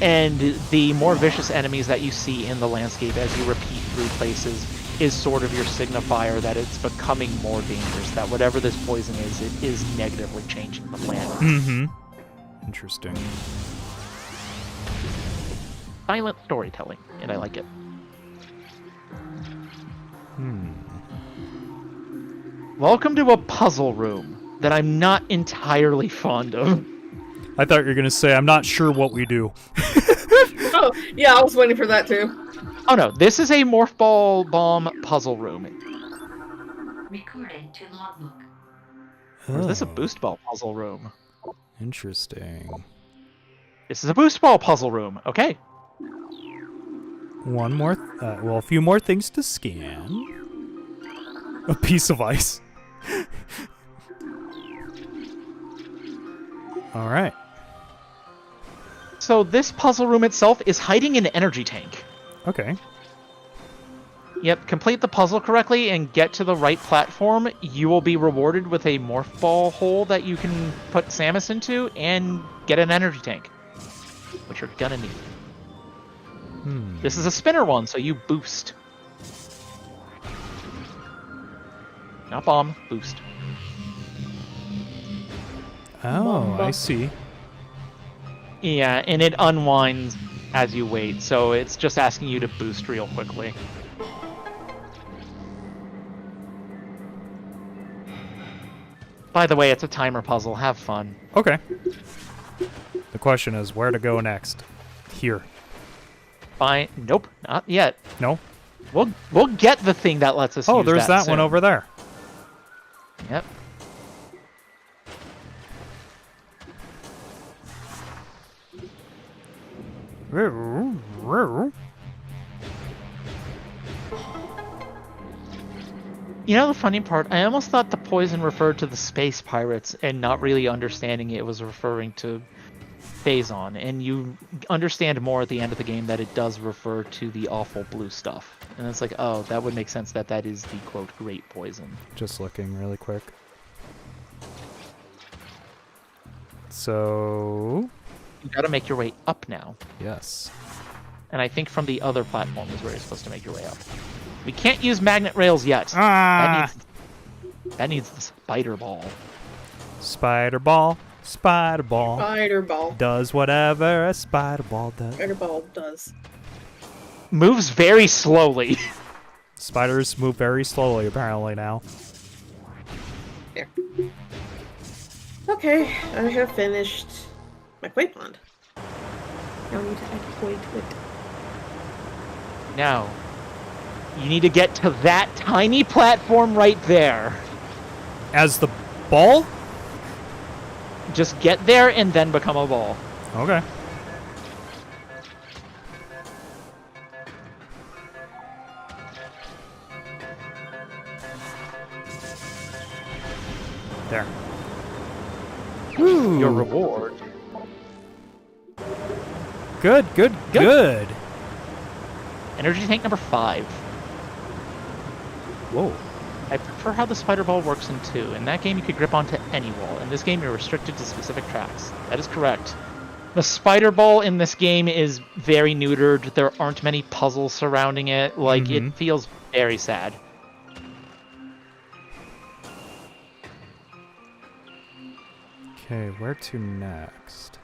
D: And the more vicious enemies that you see in the landscape as you repeat through places is sort of your signifier that it's becoming more dangerous, that whatever this poison is, it is negatively changing the planet.
A: Interesting.
D: Silent storytelling, and I like it. Welcome to a puzzle room that I'm not entirely fond of.
A: I thought you were going to say, I'm not sure what we do.
C: Oh, yeah, I was waiting for that too.
D: Oh no, this is a Morph Ball Bomb puzzle room.
E: Recorded to logbook.
D: Or is this a Boost Ball puzzle room?
A: Interesting.
D: This is a Boost Ball puzzle room. Okay.
A: One more, a few more things to scan. A piece of ice. All right.
D: So this puzzle room itself is hiding an energy tank.
A: Okay.
D: Yep, complete the puzzle correctly and get to the right platform. You will be rewarded with a Morph Ball hole that you can put Samus into and get an energy tank, which you're gonna need. This is a spinner one, so you boost. Not bomb, boost.
A: Oh, I see.
D: Yeah, and it unwinds as you wait, so it's just asking you to boost real quickly. By the way, it's a timer puzzle. Have fun.
A: Okay. The question is where to go next. Here.
D: Fine. Nope, not yet.
A: No?
D: We'll get the thing that lets us
A: Oh,
D: use
A: there's that
D: soon.
A: one over there.
D: Yep. You know the funny part? I almost thought the poison referred to the space pirates and not really understanding it was referring to Phazon. And you understand more at the end of the game that it does refer to the awful blue stuff. And it's like, oh, that would make sense that that is the, quote, great poison.
A: Just looking really quick. So...
D: You gotta make your way up now.
A: Yes.
D: And I think from the other platform is where you're supposed to make your way up. We can't use magnet rails yet.
A: Ah!
D: That needs the spider ball.
A: Spider ball. Spider ball.
C: Spider ball.
A: Does whatever a spider ball does.
C: Spider ball does.
D: Moves very slowly.
A: Spiders move very slowly, apparently, now.
C: There. Okay, I have finished my koi pond. Now I need to add koi to it.
D: Now, you need to get to that tiny platform right there.
A: As the ball?
D: Just get there and then become a ball.
A: Okay. There. Woo.
D: Your reward.
A: Good, good, good.
D: Energy tank number 5.
A: Whoa.
D: I prefer how the spider ball works in 2. In that game, you could grip onto any wall. In this game, you're restricted to specific tracks. That is correct. The spider ball in this game is very neutered. There aren't many puzzles surrounding it. Like, it feels very sad.
A: Okay, where to next?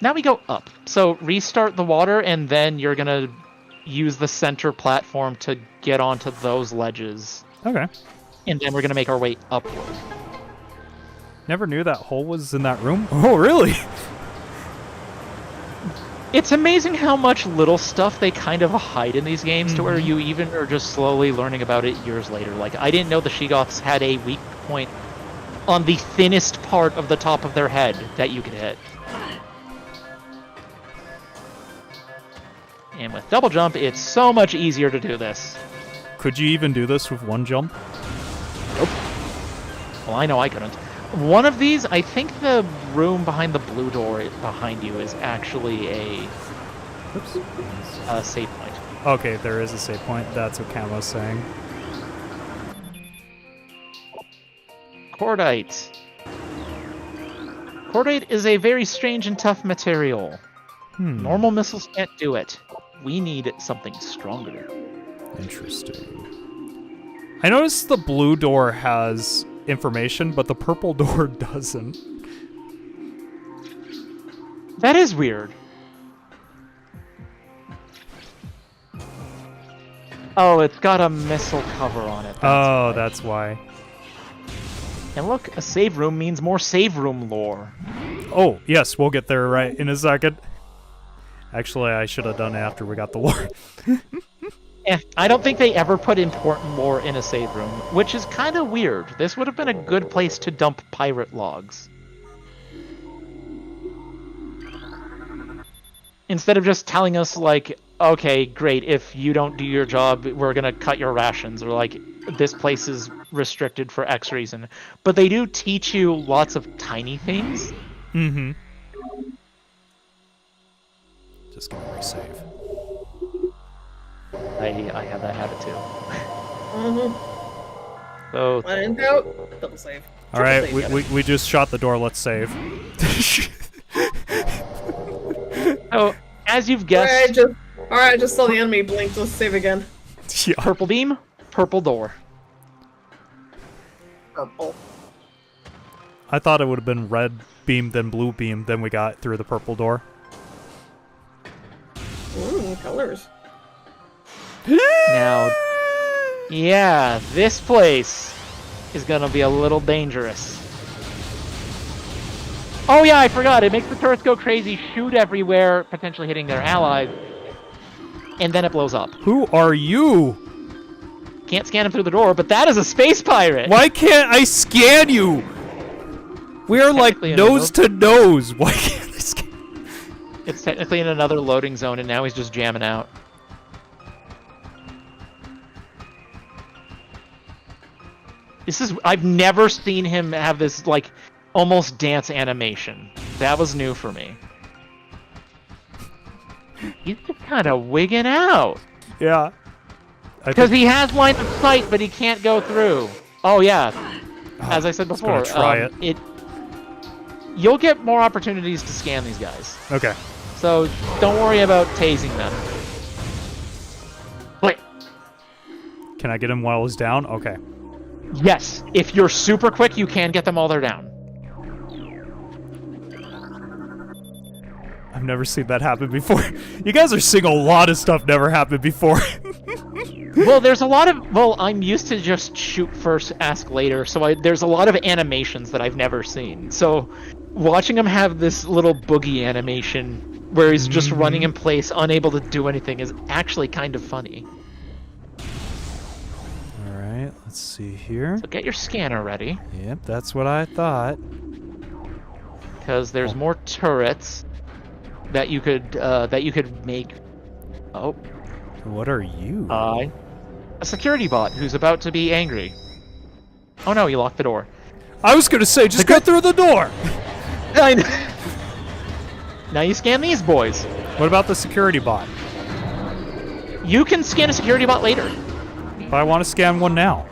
D: Now we go up. So restart the water, and then you're gonna use the center platform to get onto those ledges.
A: Okay.
D: And then we're gonna make our way upward.
A: Never knew that hole was in that room. Oh, really?
D: It's amazing how much little stuff they kind of hide in these games to where you even are just slowly learning about it years later. Like, I didn't know the Shegoths had a weak point on the thinnest part of the top of their head that you could hit. And with double jump, it's so much easier to do this.
A: Could you even do this with one jump?
D: Nope. Well, I know I couldn't. One of these, I think the room behind the blue door behind you is actually a save point.
A: Okay, there is a save point. That's what Cam was saying.
D: Cordite. Cordite is a very strange and tough material. Normal missiles can't do it. We need something stronger.
A: Interesting. I noticed the blue door has information, but the purple door doesn't.
D: That is weird. Oh, it's got a missile cover on it.
A: That's why.
D: And look, a save room means more save room lore.
A: Oh, yes, we'll get there right in a second. Actually, I should have done it after we got the lore.
D: I don't think they ever put important lore in a save room, which is kind of weird. This would have been a good place to dump pirate logs. Instead of just telling us, like, okay, great, if you don't do your job, we're going to cut your rations, or like, this place is restricted for X reason. But they do teach you lots of tiny things.
A: Mm-hmm. Just gonna resave.
D: I have that habit too.
C: Mm-hmm.
D: So,
C: When in doubt, double save.
A: All right,
C: Triple save,
A: we just shot the door. Let's save.
D: so as you've guessed,
C: Alright, just saw the enemy blink. Let's save again.
A: Yeah.
D: purple beam, purple door.
C: Purple.
A: I thought it would have been red beam, then blue beam, then we got through the purple door.
C: Ooh, colors.
D: Now, yeah, this place is gonna be a little dangerous. Oh yeah, I forgot. It makes the turrets go crazy, shoot everywhere, potentially hitting their allies, and then it blows up.
A: Who are you?
D: Can't scan him through the door, but that is a space pirate!
A: Why can't I scan you? We are like
D: Technically in
A: nose to nose. Why can't I scan?
D: It's technically in another loading zone, and now he's just jamming out. I've never seen him have this, like, almost dance animation. That was new for me. He's just kind of wigging out.
A: Yeah.
D: Because he has line of sight, but he can't go through. Oh, yeah. As I said before,
A: try it.
D: You'll get more opportunities to scan these guys.
A: Okay.
D: So don't worry about tasing them. Wait.
A: Can I get him while he's down? Okay.
D: Yes. If you're super quick, you can get them while they're down.
A: I've never seen that happen before. You guys are seeing a lot of stuff never happened before.
D: Well, there's a lot of... Well, I'm used to just shoot first, ask later, so there's a lot of animations that I've never seen. So watching him have this little boogie animation where he's just running in place, unable to do anything, is actually kind of funny.
A: Alright, let's see here.
D: So get your scanner ready.
A: Yep, that's what I thought.
D: Because there's more turrets that you could make. Oh.
A: What are you?
D: A security bot who's about to be angry. Oh no, you locked the door.
A: I was gonna say, just go through the door!
D: I know. Now you scan these boys.
A: What about the security bot?
D: You can scan a security bot later.
A: But I want to scan one now.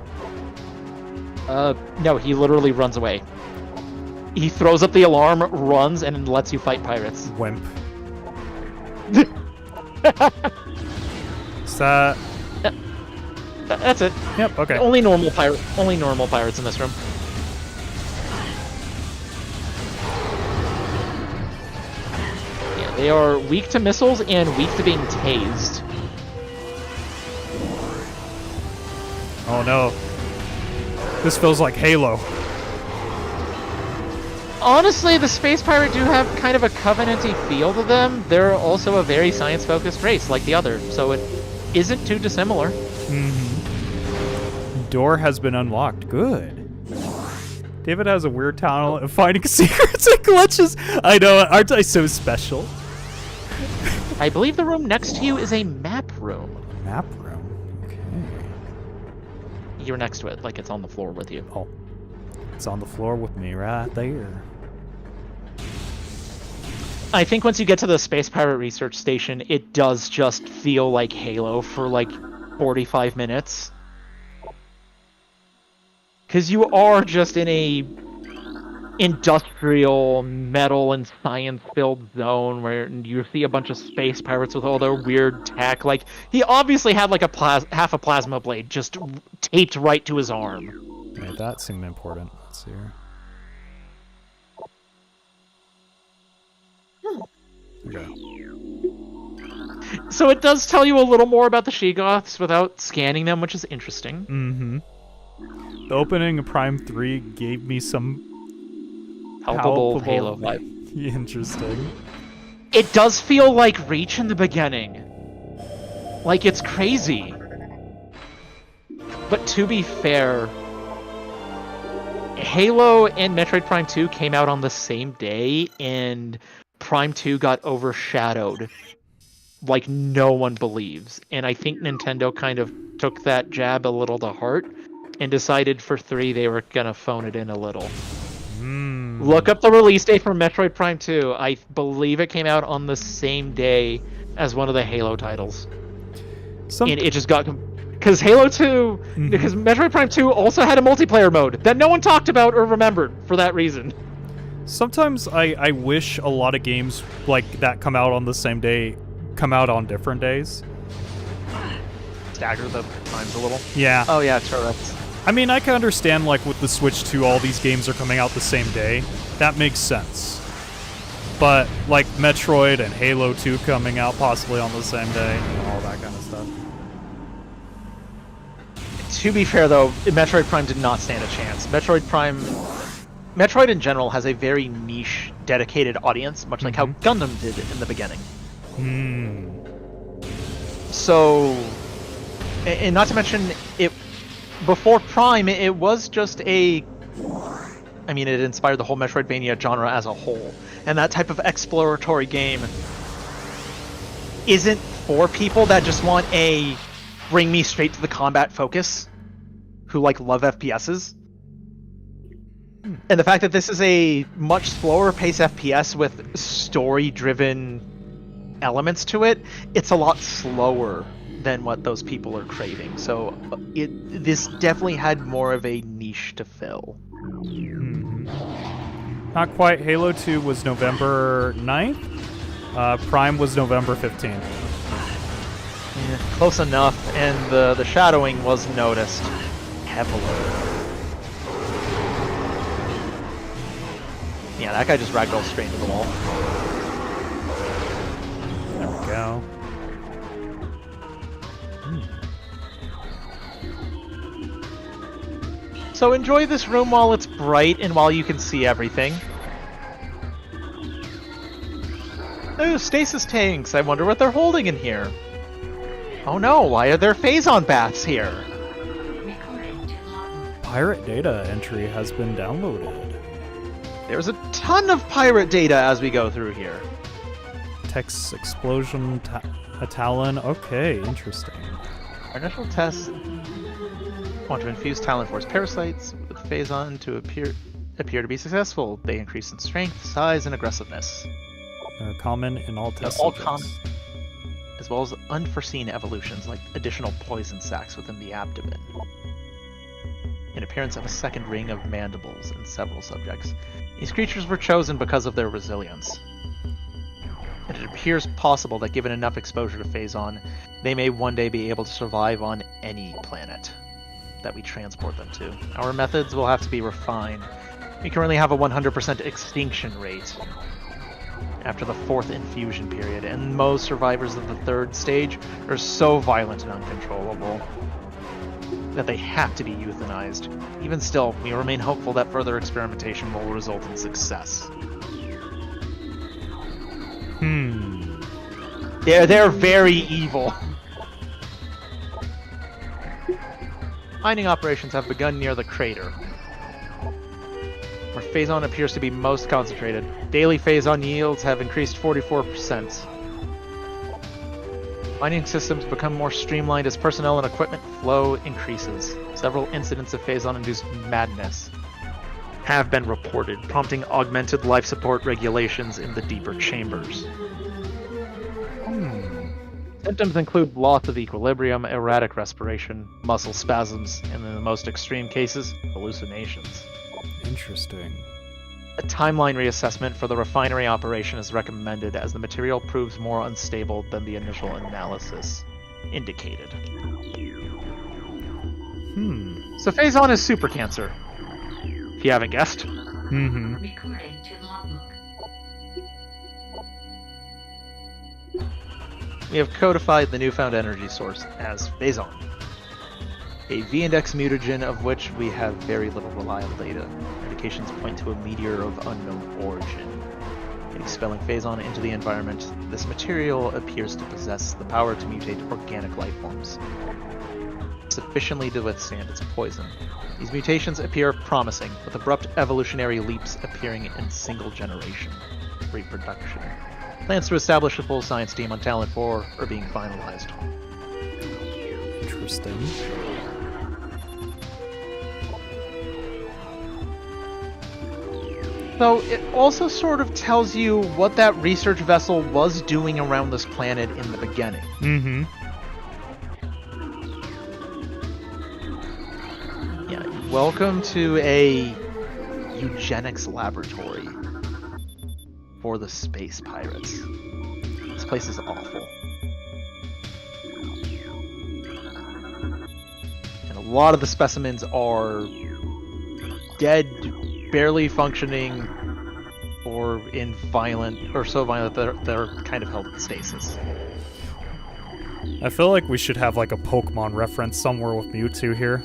D: No, he literally runs away. He throws up the alarm, runs, and lets you fight pirates.
A: Wimp. Is that...
D: That's it.
A: Yep, okay.
D: Only normal pirates in this room. Yeah, they are weak to missiles and weak to being tased.
A: Oh no. This feels like Halo.
D: Honestly, the Space Pirate do have kind of a Covenant-y feel to them. They're also a very science-focused race, like the other, so it isn't too dissimilar.
A: Door has been unlocked. Good. David has a weird talent of finding secrets and glitches. I know, aren't I so special?
D: I believe the room next to you is a map room.
A: Map room? Okay.
D: You're next to it, like it's on the floor with you.
A: Oh. It's on the floor with me right there.
D: I think once you get to the Space Pirate Research Station, it does just feel like Halo for like 45 minutes. Because you are just in a industrial, metal, and science-filled zone where you see a bunch of space pirates with all their weird tech. Like, he obviously had like half a plasma blade just taped right to his arm.
A: Yeah, that seemed important. Let's see here. Okay.
D: So it does tell you a little more about the Sheegoths without scanning them, which is interesting.
A: Mm-hmm. The opening of Prime 3 gave me some
D: Palpable Halo vibe.
A: Interesting.
D: It does feel like Reach in the beginning. Like, it's crazy. But to be fair, Halo and Metroid Prime 2 came out on the same day, and Prime 2 got overshadowed like no one believes. And I think Nintendo kind of took that jab a little to heart and decided for 3 they were gonna phone it in a little. Look up the release date for Metroid Prime 2. I believe it came out on the same day as one of the Halo titles. And it just got... Because Halo 2... Because Metroid Prime 2 also had a multiplayer mode that no one talked about or remembered for that reason.
A: Sometimes I wish a lot of games like that come out on the same day come out on different days.
D: Stagger the times a little.
A: Yeah.
D: Oh yeah, correct.
A: I mean, I can understand, like, with the Switch 2, all these games are coming out the same day. That makes sense. But, like, Metroid and Halo 2 coming out possibly on the same day, and all that kind of stuff.
D: To be fair, though, Metroid Prime did not stand a chance. Metroid in general has a very niche, dedicated audience, much like how Gundam did in the beginning. So, and not to mention, before Prime, it was just I mean, it inspired the whole Metroidvania genre as a whole. And that type of exploratory game isn't for people that just want a bring me straight to the combat focus, who like love FPSs. And the fact that this is a much slower pace FPS with story-driven elements to it, it's a lot slower than what those people are craving. So this definitely had more of a niche to fill.
A: Not quite. Halo 2 was November 9th. Prime was November 15th.
D: Yeah, close enough, and the shadowing was noticed heavily. Yeah, that guy just ragdolled straight into the wall.
A: There we go.
D: So enjoy this room while it's bright and while you can see everything. Oh, stasis tanks! I wonder what they're holding in here. Oh no, why are there Phazon baths here?
A: Pirate data entry has been downloaded.
D: There's a ton of pirate data as we go through here.
A: Text explosion, a Talon. Okay, interesting.
D: Our initial tests want to infuse Talon Force parasites with Phazon to appear to be successful. They increase in strength, size, and aggressiveness.
A: They're common in all tests.
D: All common, as well as unforeseen evolutions like additional poison sacs within the abdomen. An appearance of a second ring of mandibles in several subjects. These creatures were chosen because of their resilience. And it appears possible that given enough exposure to Phazon, they may one day be able to survive on any planet that we transport them to. Our methods will have to be refined. We currently have a 100% extinction rate after the 4th infusion period, and most survivors of the 3rd stage are so violent and uncontrollable that they have to be euthanized. Even still, we remain hopeful that further experimentation will result in success. They're very evil. Mining operations have begun near the crater, where Phazon appears to be most concentrated. Daily Phazon yields have increased 44%. Mining systems become more streamlined as personnel and equipment flow increases. Several incidents of Phazon-induced madness have been reported, prompting augmented life support regulations in the deeper chambers. Symptoms include loss of equilibrium, erratic respiration, muscle spasms, and in the most extreme cases, hallucinations.
A: Interesting.
D: A timeline reassessment for the refinery operation is recommended as the material proves more unstable than the initial analysis indicated. So Phazon is super cancer, if you haven't guessed.
A: Mm-hmm.
E: Recording to logbook.
D: We have codified the newfound energy source as Phazon, a V-index mutagen of which we have very little reliable data. Indications point to a meteor of unknown origin. Expelling Phazon into the environment, this material appears to possess the power to mutate organic life forms, sufficiently to withstand its poison. These mutations appear promising, with abrupt evolutionary leaps appearing in single generation reproduction. Plans to establish a full science team on Talent 4 are being finalized.
A: Interesting.
D: So it also sort of tells you what that research vessel was doing around this planet in the beginning.
A: Mm-hmm.
D: Yeah, welcome to a eugenics laboratory for the space pirates. This place is awful. And a lot of the specimens are dead, barely functioning, or in violent, or so violent that they're kind of held in stasis.
A: I feel like we should have like a Pokemon reference somewhere with Mewtwo here.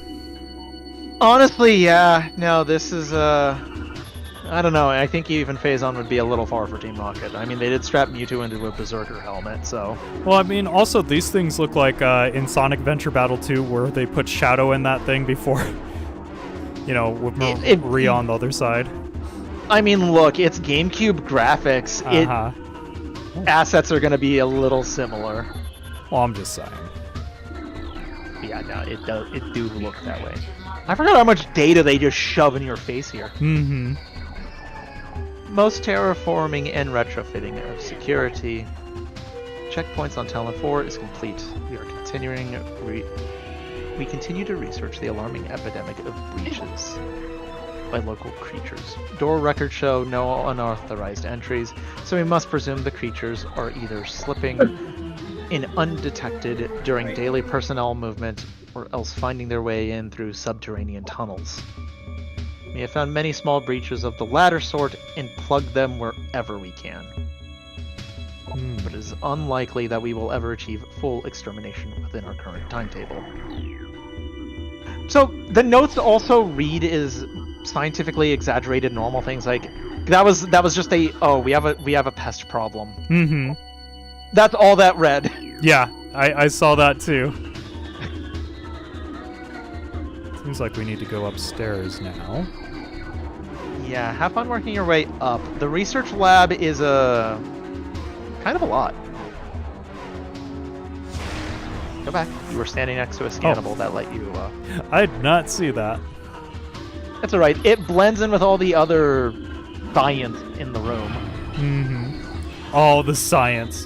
D: Honestly, yeah. No, this is, I don't know. I think even Phazon would be a little far for Team Rocket. I mean, they did strap Mewtwo into a Berserker helmet, so...
A: Well, I mean, also, these things look like in Sonic Adventure Battle 2, where they put Shadow in that thing before, you know, with Rhea on the other side.
D: I mean, look, it's GameCube graphics. Assets are going to be a little similar.
A: Well, I'm just saying.
D: Yeah, no, it do look that way. I forgot how much data they just shove in your face here.
A: Mm-hmm.
D: Most terraforming and retrofitting of security. Checkpoints on Talon 4 is complete. We are continuing. We continue to research the alarming epidemic of breaches by local creatures. Door records show no unauthorized entries, so we must presume the creatures are either slipping in undetected during daily personnel movement, or else finding their way in through subterranean tunnels. We have found many small breaches of the latter sort and plugged them wherever we can. But it is unlikely that we will ever achieve full extermination within our current timetable. So the notes also read as scientifically exaggerated normal things like that was just we have a pest problem.
A: Mm-hmm.
D: That's all that read.
A: Yeah, I saw that too. Seems like we need to go upstairs now.
D: Yeah, have fun working your way up. The research lab is kind of a lot. Go back. You were standing next to a scannable that let you...
A: I did not see that.
D: That's alright. It blends in with all the other science in the room.
A: Mm-hmm. All the science.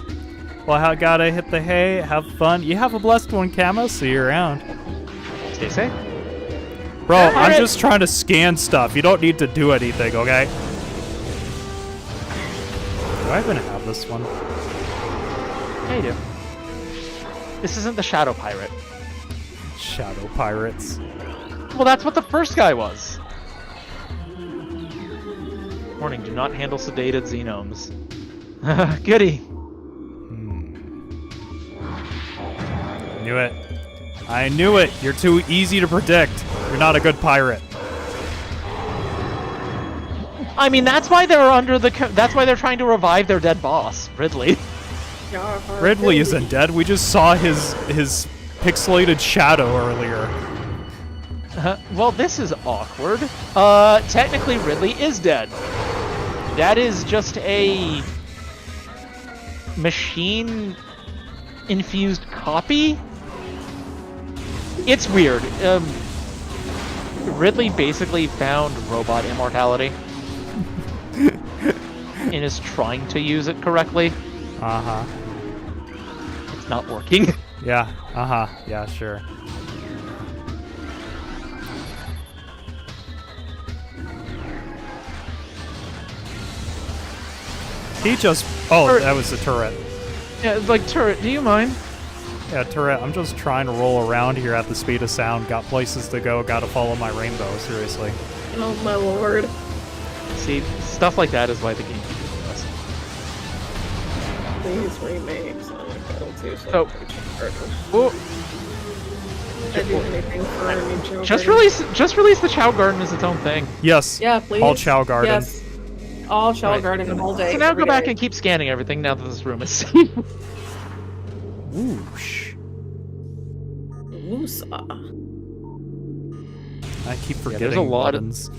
A: Well, I gotta hit the hay, have fun. You have a blessed one, Camo. See you around.
D: Stay safe.
A: Bro, I'm just trying to scan stuff. You don't need to do anything, okay? Do I even have this one?
D: Yeah, you do. This isn't the Shadow Pirate.
A: Shadow Pirates.
D: Well, that's what the first guy was. Warning, do not handle sedated xenomes. Goody.
A: Knew it. I knew it. You're too easy to predict. You're not a good pirate.
D: I mean, that's why they're that's why they're trying to revive their dead boss, Ridley.
A: Ridley isn't dead. We just saw his pixelated shadow earlier.
D: Well, this is awkward. Technically, Ridley is dead. That is just a machine-infused copy? It's weird. Ridley basically found robot immortality and is trying to use it correctly.
A: Uh-huh.
D: It's not working.
A: Yeah, uh-huh. Yeah, sure. He just... Oh,
D: Turret.
A: that was the turret.
D: Yeah, it's like, turret, do you mind?
A: Yeah, turret, I'm just trying to roll around here at the speed of sound. Got places to go, gotta follow my rainbow, seriously.
C: Oh my lord.
D: See, stuff like that is why the game is us.
C: Please remake Sonic Battle 2 so
D: Oh.
C: I can check it.
D: Oh,
C: I'd do anything for a new Joe
D: just
C: Garden.
D: release the Chow Garden as its own thing.
A: Yes.
C: Yeah, please.
A: All Chow Garden.
C: Yes. All Chow
D: Right.
C: Garden all day.
D: So now
C: every
D: go back
C: day.
D: and keep scanning everything now that this room is safe.
A: Whoosh.
C: Woosah.
A: I keep
D: there's
A: forgetting
D: a lot of-
A: buttons.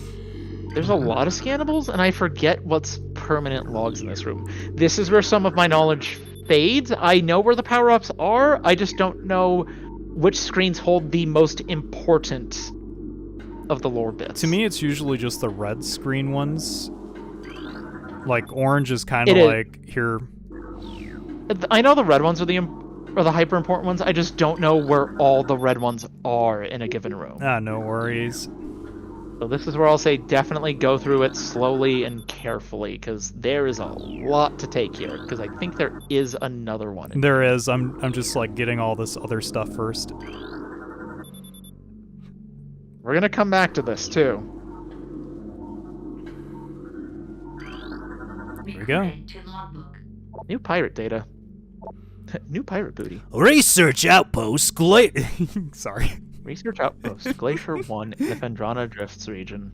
D: There's a lot of scannables, and I forget what's permanent logs in this room. This is where some of my knowledge fades. I know where the power-ups are, I just don't know which screens hold the most important of the lore bits.
A: To me, it's usually just the red screen ones. Like, orange is kind of
D: It is.
A: like, here...
D: I know the red ones are the hyper important ones. I just don't know where all the red ones are in a given room.
A: Ah, no worries.
D: So this is where I'll say definitely go through it slowly and carefully, because there is a lot to take here. Because I think there is another one.
A: There is. I'm just, like, getting all this other stuff first.
D: We're gonna come back to this too.
A: Here we go.
D: New pirate data. New pirate booty.
B: Research outpost
A: Sorry.
D: Research outpost. Glacier 1 in the Phendrana Drifts region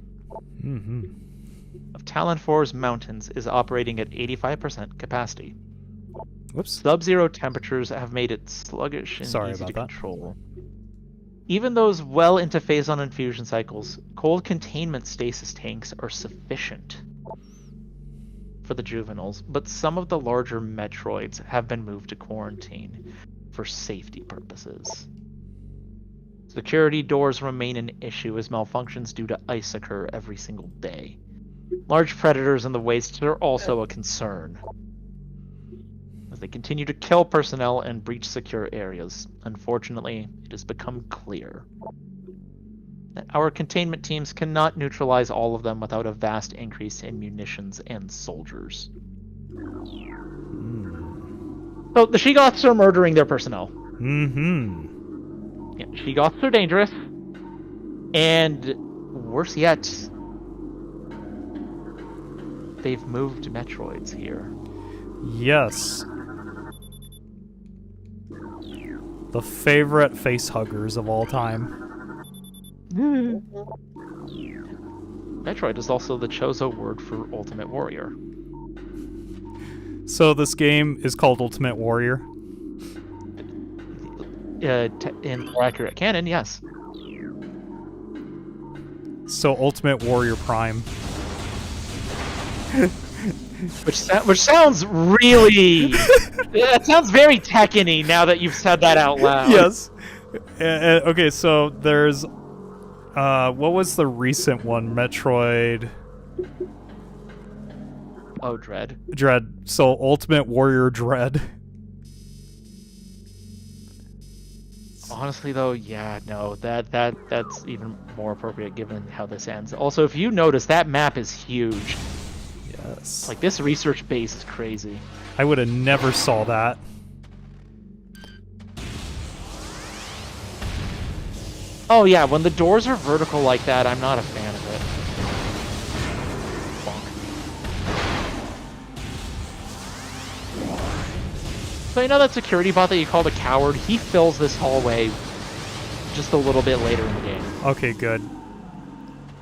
A: Mm-hmm.
D: of Talon 4's mountains is operating at 85% capacity.
A: Whoops.
D: Sub-zero temperatures have made it sluggish and
A: Sorry
D: easy
A: about
D: to
A: that.
D: control. Even those well into phase-on infusion cycles, cold containment stasis tanks are sufficient for the juveniles, but some of the larger Metroids have been moved to quarantine for safety purposes. Security doors remain an issue as malfunctions due to ice occur every single day. Large predators in the wastes are also a concern, as they continue to kill personnel and breach secure areas. Unfortunately, it has become clear that our containment teams cannot neutralize all of them without a vast increase in munitions and soldiers. So the She-Goths are murdering their personnel.
A: Mm-hmm.
D: Yeah, She-Goths are dangerous, and worse yet, they've moved Metroids here.
A: Yes. The favorite face huggers of all time.
D: Metroid is also the Chozo word for Ultimate Warrior.
A: So this game is called Ultimate Warrior.
D: In more accurate canon, yes.
A: So Ultimate Warrior Prime.
D: Which sounds really... That sounds very Tekken-y now that you've said that out loud.
A: Yes. Okay, so there's... what was the recent one? Metroid...
D: Oh, Dread.
A: Dread. So Ultimate Warrior Dread.
D: Honestly, though, yeah, no, that's even more appropriate given how this ends. Also, if you notice, that map is huge.
A: Yes.
D: Like, this research base is crazy.
A: I would have never saw that.
D: Oh, yeah, when the doors are vertical like that, I'm not a fan of it. Bonk. So you know that security bot that you called a coward? He fills this hallway just a little bit later in the game.
A: Okay, good.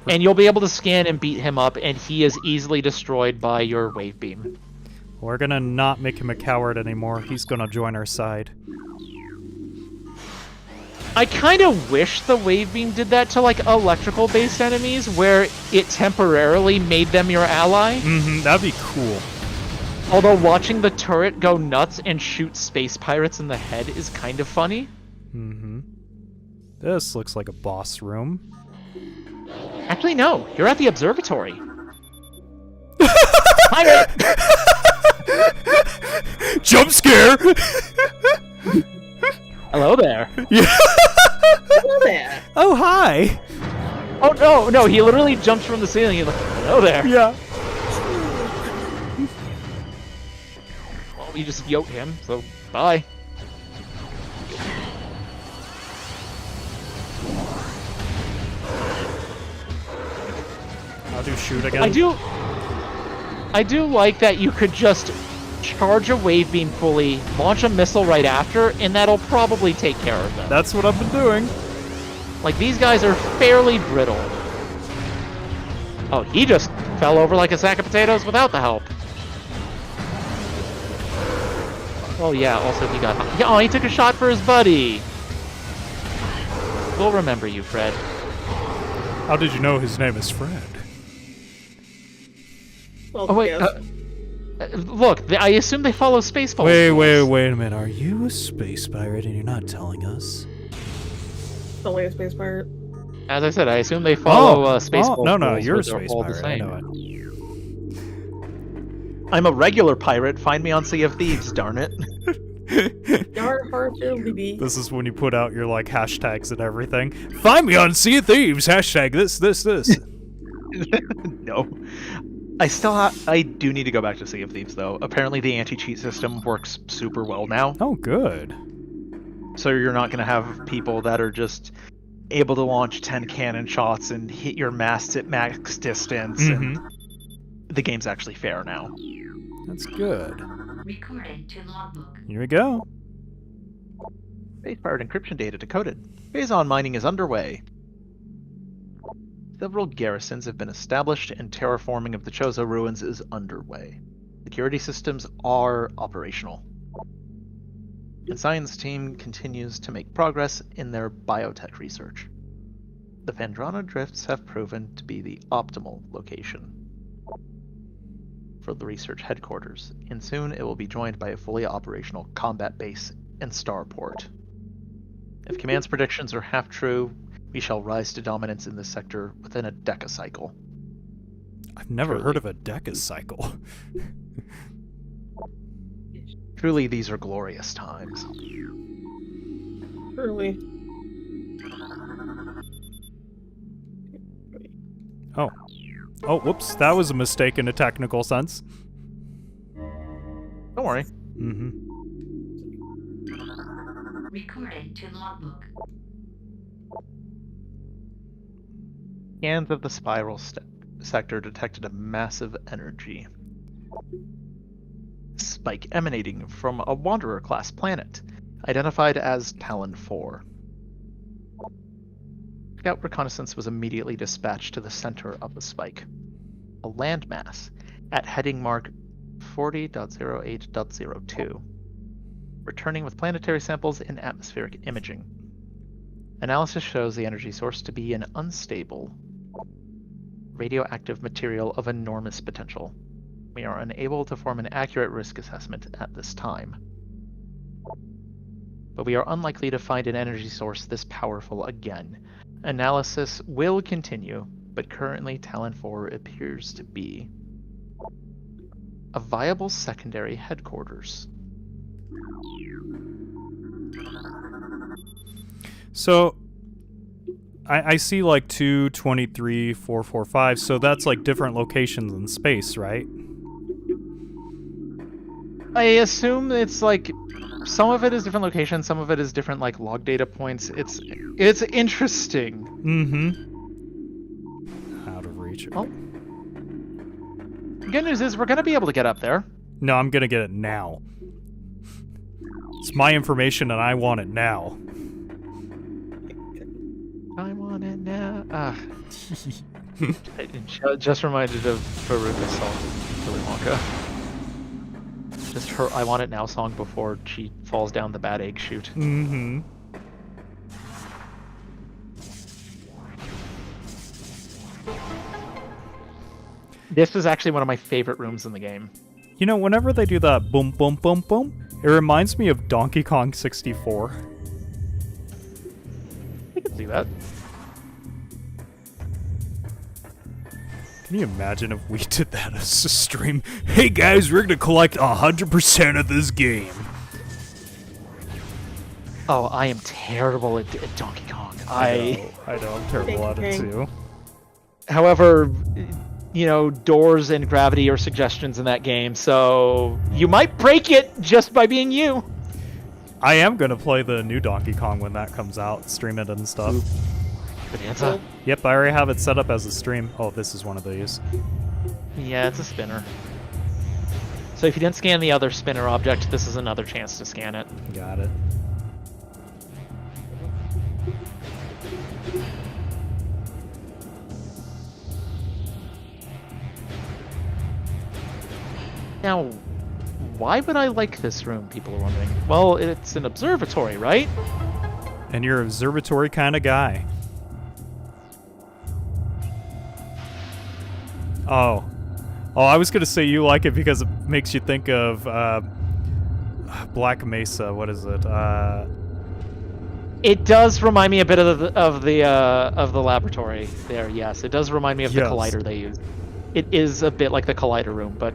D: And you'll be able to scan and beat him up, and he is easily destroyed by your wave beam.
A: We're gonna not make him a coward anymore. He's gonna join our side.
D: I kind of wish the wave beam did that to, like, electrical-based enemies, where it temporarily made them your ally.
A: Mm-hmm, that'd be cool.
D: Although watching the turret go nuts and shoot space pirates in the head is kind of funny.
A: Mm-hmm. This looks like a boss room.
D: Actually, no. You're at the observatory. Pirate!
A: Jump scare!
D: Hello there.
C: Hello there.
A: Oh, hi!
D: Oh, no, he literally jumps from the ceiling. He's like, hello there.
A: Yeah.
D: Well, we just yote him, so bye.
A: How do shoot again?
D: I do like that you could just charge a wave beam fully, launch a missile right after, and that'll probably take care of them.
A: That's what I've been doing.
D: Like, these guys are fairly brittle. Oh, he just fell over like a sack of potatoes without the help. Oh yeah, also he got... Oh, he took a shot for his buddy! We'll remember you, Fred.
A: How did you know his name is Fred?
C: Well,
D: Oh, wait,
C: yes.
D: look, I assume they follow Spaceballs.
A: Wait a minute. Are you a space pirate and you're not telling us?
C: It's only a space pirate.
D: As I said, I assume they follow Spaceballs.
A: no,
D: rules
A: you're
D: where
A: a
D: they're
A: space
D: all the
A: pirate. I
D: same.
A: know it.
E: I'm a regular pirate. Find me on Sea of Thieves, darn it.
C: Yar har diddly.
A: This is when you put out your like hashtags and everything. Find me on Sea of Thieves. Hashtag this.
E: No. I do need to go back to Sea of Thieves, though. Apparently the anti-cheat system works super well now.
A: Oh, good.
E: So you're not going to have people that are just able to launch 10 cannon shots and hit your masts at max distance. And the game's actually fair now.
A: That's good.
F: Recording to logbook.
A: Here we go.
E: Space pirate encryption data decoded. Phase-on mining is underway. Several garrisons have been established and terraforming of the Chozo ruins is underway. Security systems are operational. The science team continues to make progress in their biotech research. The Phandrana drifts have proven to be the optimal location for the research headquarters, and soon it will be joined by a fully operational combat base and starport. If Command's predictions are half true, we shall rise to dominance in this sector within a decacycle.
A: I've never
E: Truly.
A: heard of a decacycle.
E: Truly, these are glorious times.
C: Truly.
A: Oh, whoops. That was a mistake in a technical sense.
E: Don't worry.
A: Mm-hmm.
F: Recording to logbook.
E: Scans of the spiral sector detected a massive energy spike emanating from a Wanderer-class planet, identified as Talon 4. Scout reconnaissance was immediately dispatched to the center of the spike, a landmass at heading mark 40.08.02, returning with planetary samples and atmospheric imaging. Analysis shows the energy source to be an unstable, radioactive material of enormous potential. We are unable to form an accurate risk assessment at this time. But we are unlikely to find an energy source this powerful again. Analysis will continue, but currently Talon 4 appears to be a viable secondary headquarters.
A: So, I see like 2, 23, 4, 4, 5, so that's like different locations in space, right?
D: I assume it's like some of it is different locations, some of it is different like log data points. It's interesting.
A: Mm-hmm. Out of reach.
D: Well, good news is we're gonna be able to get up there.
A: No, I'm gonna get it now. It's my information and I want it now.
D: I want it now. Just reminded of Veruca's song, Willy Wonka. Just her I Want It Now song before she falls down the bad egg chute.
A: Mm-hmm.
D: This is actually one of my favorite rooms in the game.
A: You know, whenever they do that boom, boom, boom, boom, it reminds me of Donkey Kong 64.
D: I can see that.
A: Can you imagine if we did that as a stream? Hey guys, we're gonna collect 100% of this game.
D: Oh, I am terrible at Donkey Kong.
A: I know, I'm terrible at it too.
D: However, you know, doors and gravity are suggestions in that game, so you might break it just by being you.
A: I am gonna play the new Donkey Kong when that comes out, stream it and stuff.
D: Bonanza.
A: Yep, I already have it set up as a stream. Oh, this is one of these.
D: Yeah, it's a spinner. So if you didn't scan the other spinner object, this is another chance to scan it.
A: Got it.
D: Now, why would I like this room, people are wondering? Well, it's an observatory, right?
A: And you're an observatory kind of guy. Oh. Oh, I was going to say you like it because it makes you think of Black Mesa. What is it?
D: It does remind me a bit of the laboratory there. Yes, it does remind me of the collider they use. It is a bit like the collider room, but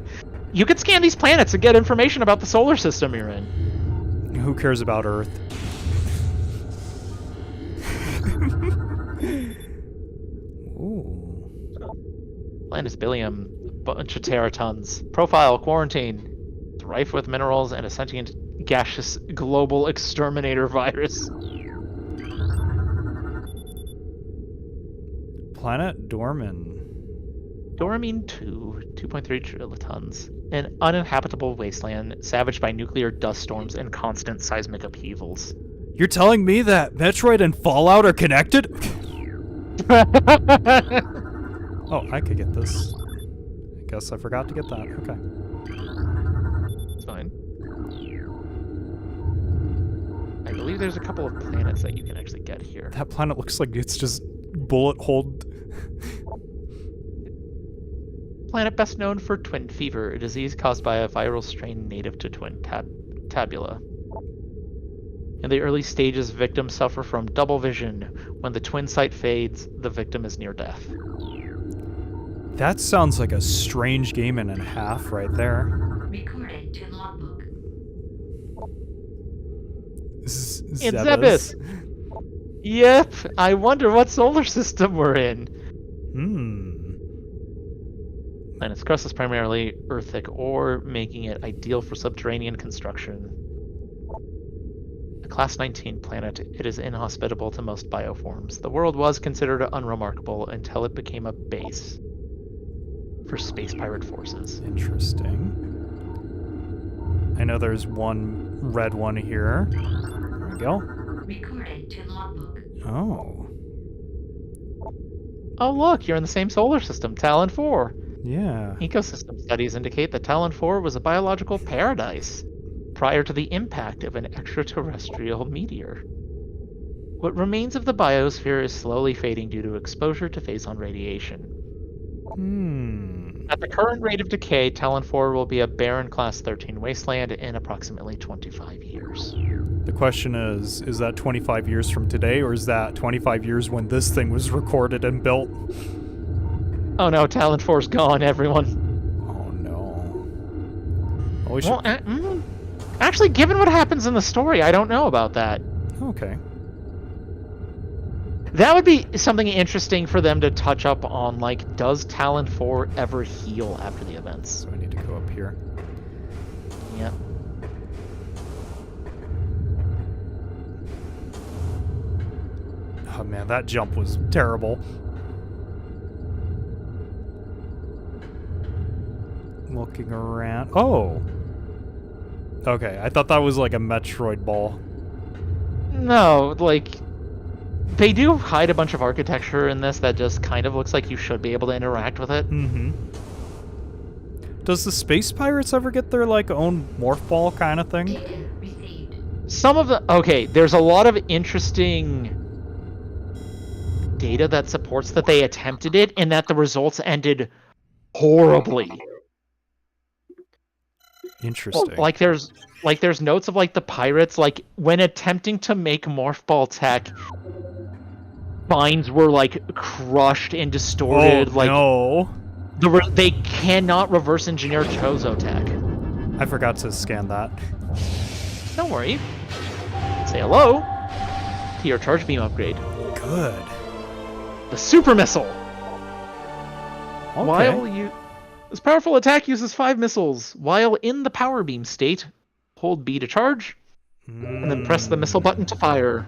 D: you could scan these planets and get information about the solar system you're in.
A: Who cares about Earth? Ooh.
D: Planet Billium, bunch of teratons. Profile, quarantine. It's rife with minerals and a sentient gaseous global exterminator virus.
A: Planet Dorman.
D: Dormine 2, 2.3 trillions. An uninhabitable wasteland, savaged by nuclear dust storms and constant seismic upheavals.
A: You're telling me that Metroid and Fallout are connected? Oh, I could get this. I guess I forgot to get that. Okay.
D: It's fine. I believe there's a couple of planets that you can actually get here.
A: That planet looks like it's just bullet holed.
D: Planet best known for twin fever, a disease caused by a viral strain native to twin tabula. In the early stages, victims suffer from double vision. When the twin sight fades, the victim is near death.
A: That sounds like a strange game and a half right there.
F: Recorded to logbook.
D: It's Zebes. Yep, I wonder what solar system we're in. Planet's crust is primarily earthic ore, making it ideal for subterranean construction. A Class 19 planet, it is inhospitable to most bioforms. The world was considered unremarkable until it became a base for space pirate forces.
A: Interesting. I know there's one red one here. There we go.
F: Recorded to logbook.
A: Oh.
D: Oh look, you're in the same solar system, Talon 4.
A: Yeah.
D: Ecosystem studies indicate that Talon 4 was a biological paradise prior to the impact of an extraterrestrial meteor. What remains of the biosphere is slowly fading due to exposure to phazon radiation. At the current rate of decay, Talon 4 will be a barren Class 13 wasteland in approximately 25 years.
A: The question is that 25 years from today, or is that 25 years when this thing was recorded and built?
D: Oh no, Talon 4's gone, everyone.
A: Oh no. Well, we should...
D: Well, actually, given what happens in the story, I don't know about that.
A: Okay.
D: That would be something interesting for them to touch up on, like, does Talon 4 ever heal after the events?
A: So I need to go up here.
D: Yeah.
A: Oh man, that jump was terrible. Looking around. Oh! Okay, I thought that was like a Metroid ball.
D: No, like, they do hide a bunch of architecture in this that just kind of looks like you should be able to interact with it.
A: Does the Space Pirates ever get their, like, own morph ball kind of thing?
F: Data received.
D: Some of the... Okay, there's a lot of interesting data that supports that they attempted it and that the results ended horribly.
A: Interesting.
D: Well, there's notes of, like, the pirates, like, when attempting to make morph ball tech, spines were, like, crushed and distorted.
A: Oh,
D: like,
A: no.
D: They cannot reverse engineer Chozo attack.
A: I forgot to scan that.
D: Don't worry. Say hello to your charge beam upgrade.
A: Good.
D: The super missile.
A: Okay.
D: This powerful attack uses 5 missiles. While in the power beam state, hold B to charge, and then press the missile button to fire.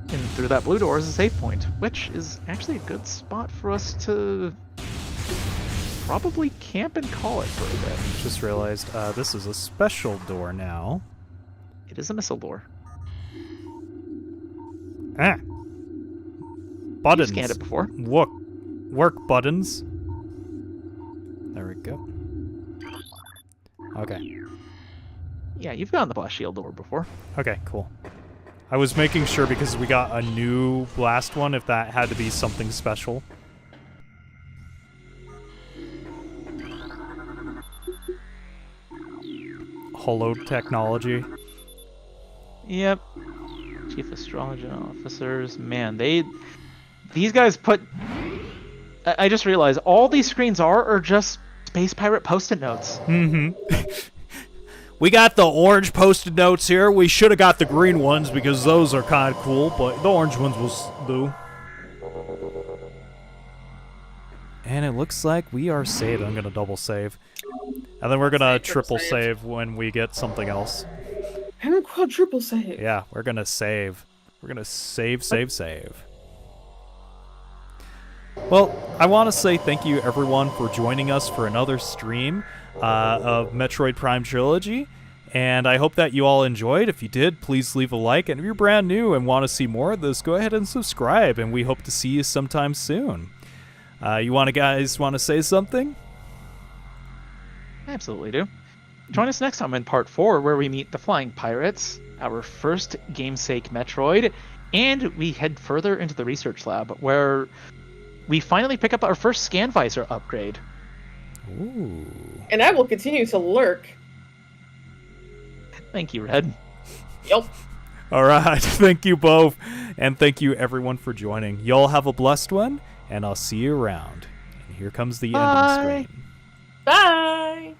D: And through that blue door is a save point, which is actually a good spot for us to probably camp and call it for a bit.
A: Just realized this is a special door now.
D: It is a missile door.
A: Ah. Buttons.
D: You've scanned it before.
A: Work buttons. There we go. Okay.
D: Yeah, you've gotten the blast shield door before.
A: Okay, cool. I was making sure because we got a new blast one if that had to be something special. Holo technology.
D: Yep. Chief Astrology Officers. Man, these guys put... I just realized all these screens are just Space Pirate post-it notes.
B: Mm-hmm. We got the orange post-it notes here. We should have got the green ones because those are kind of cool, but the orange ones will do.
A: And it looks like we are saved. I'm going to double save. And then we're going to triple save when we get something else.
C: And quadruple save.
A: Yeah, we're going to save. We're going to save. Well, I want to say thank you everyone for joining us for another stream of Metroid Prime Trilogy, and I hope that you all enjoyed. If you did, please leave a like, and if you're brand new and want to see more of this, go ahead and subscribe, and we hope to see you sometime soon. Guys want to say something?
D: Absolutely do. Join us next time in Part 4, where we meet the Flying Pirates, our first gamesake Metroid, and we head further into the research lab, where we finally pick up our first scan visor upgrade.
A: Ooh.
C: And I will continue to lurk.
D: Thank you, Red.
C: Yup.
A: All right, thank you both, and thank you everyone for joining. Y'all have a blessed one, and I'll see you around. And here comes the ending screen.
C: Bye.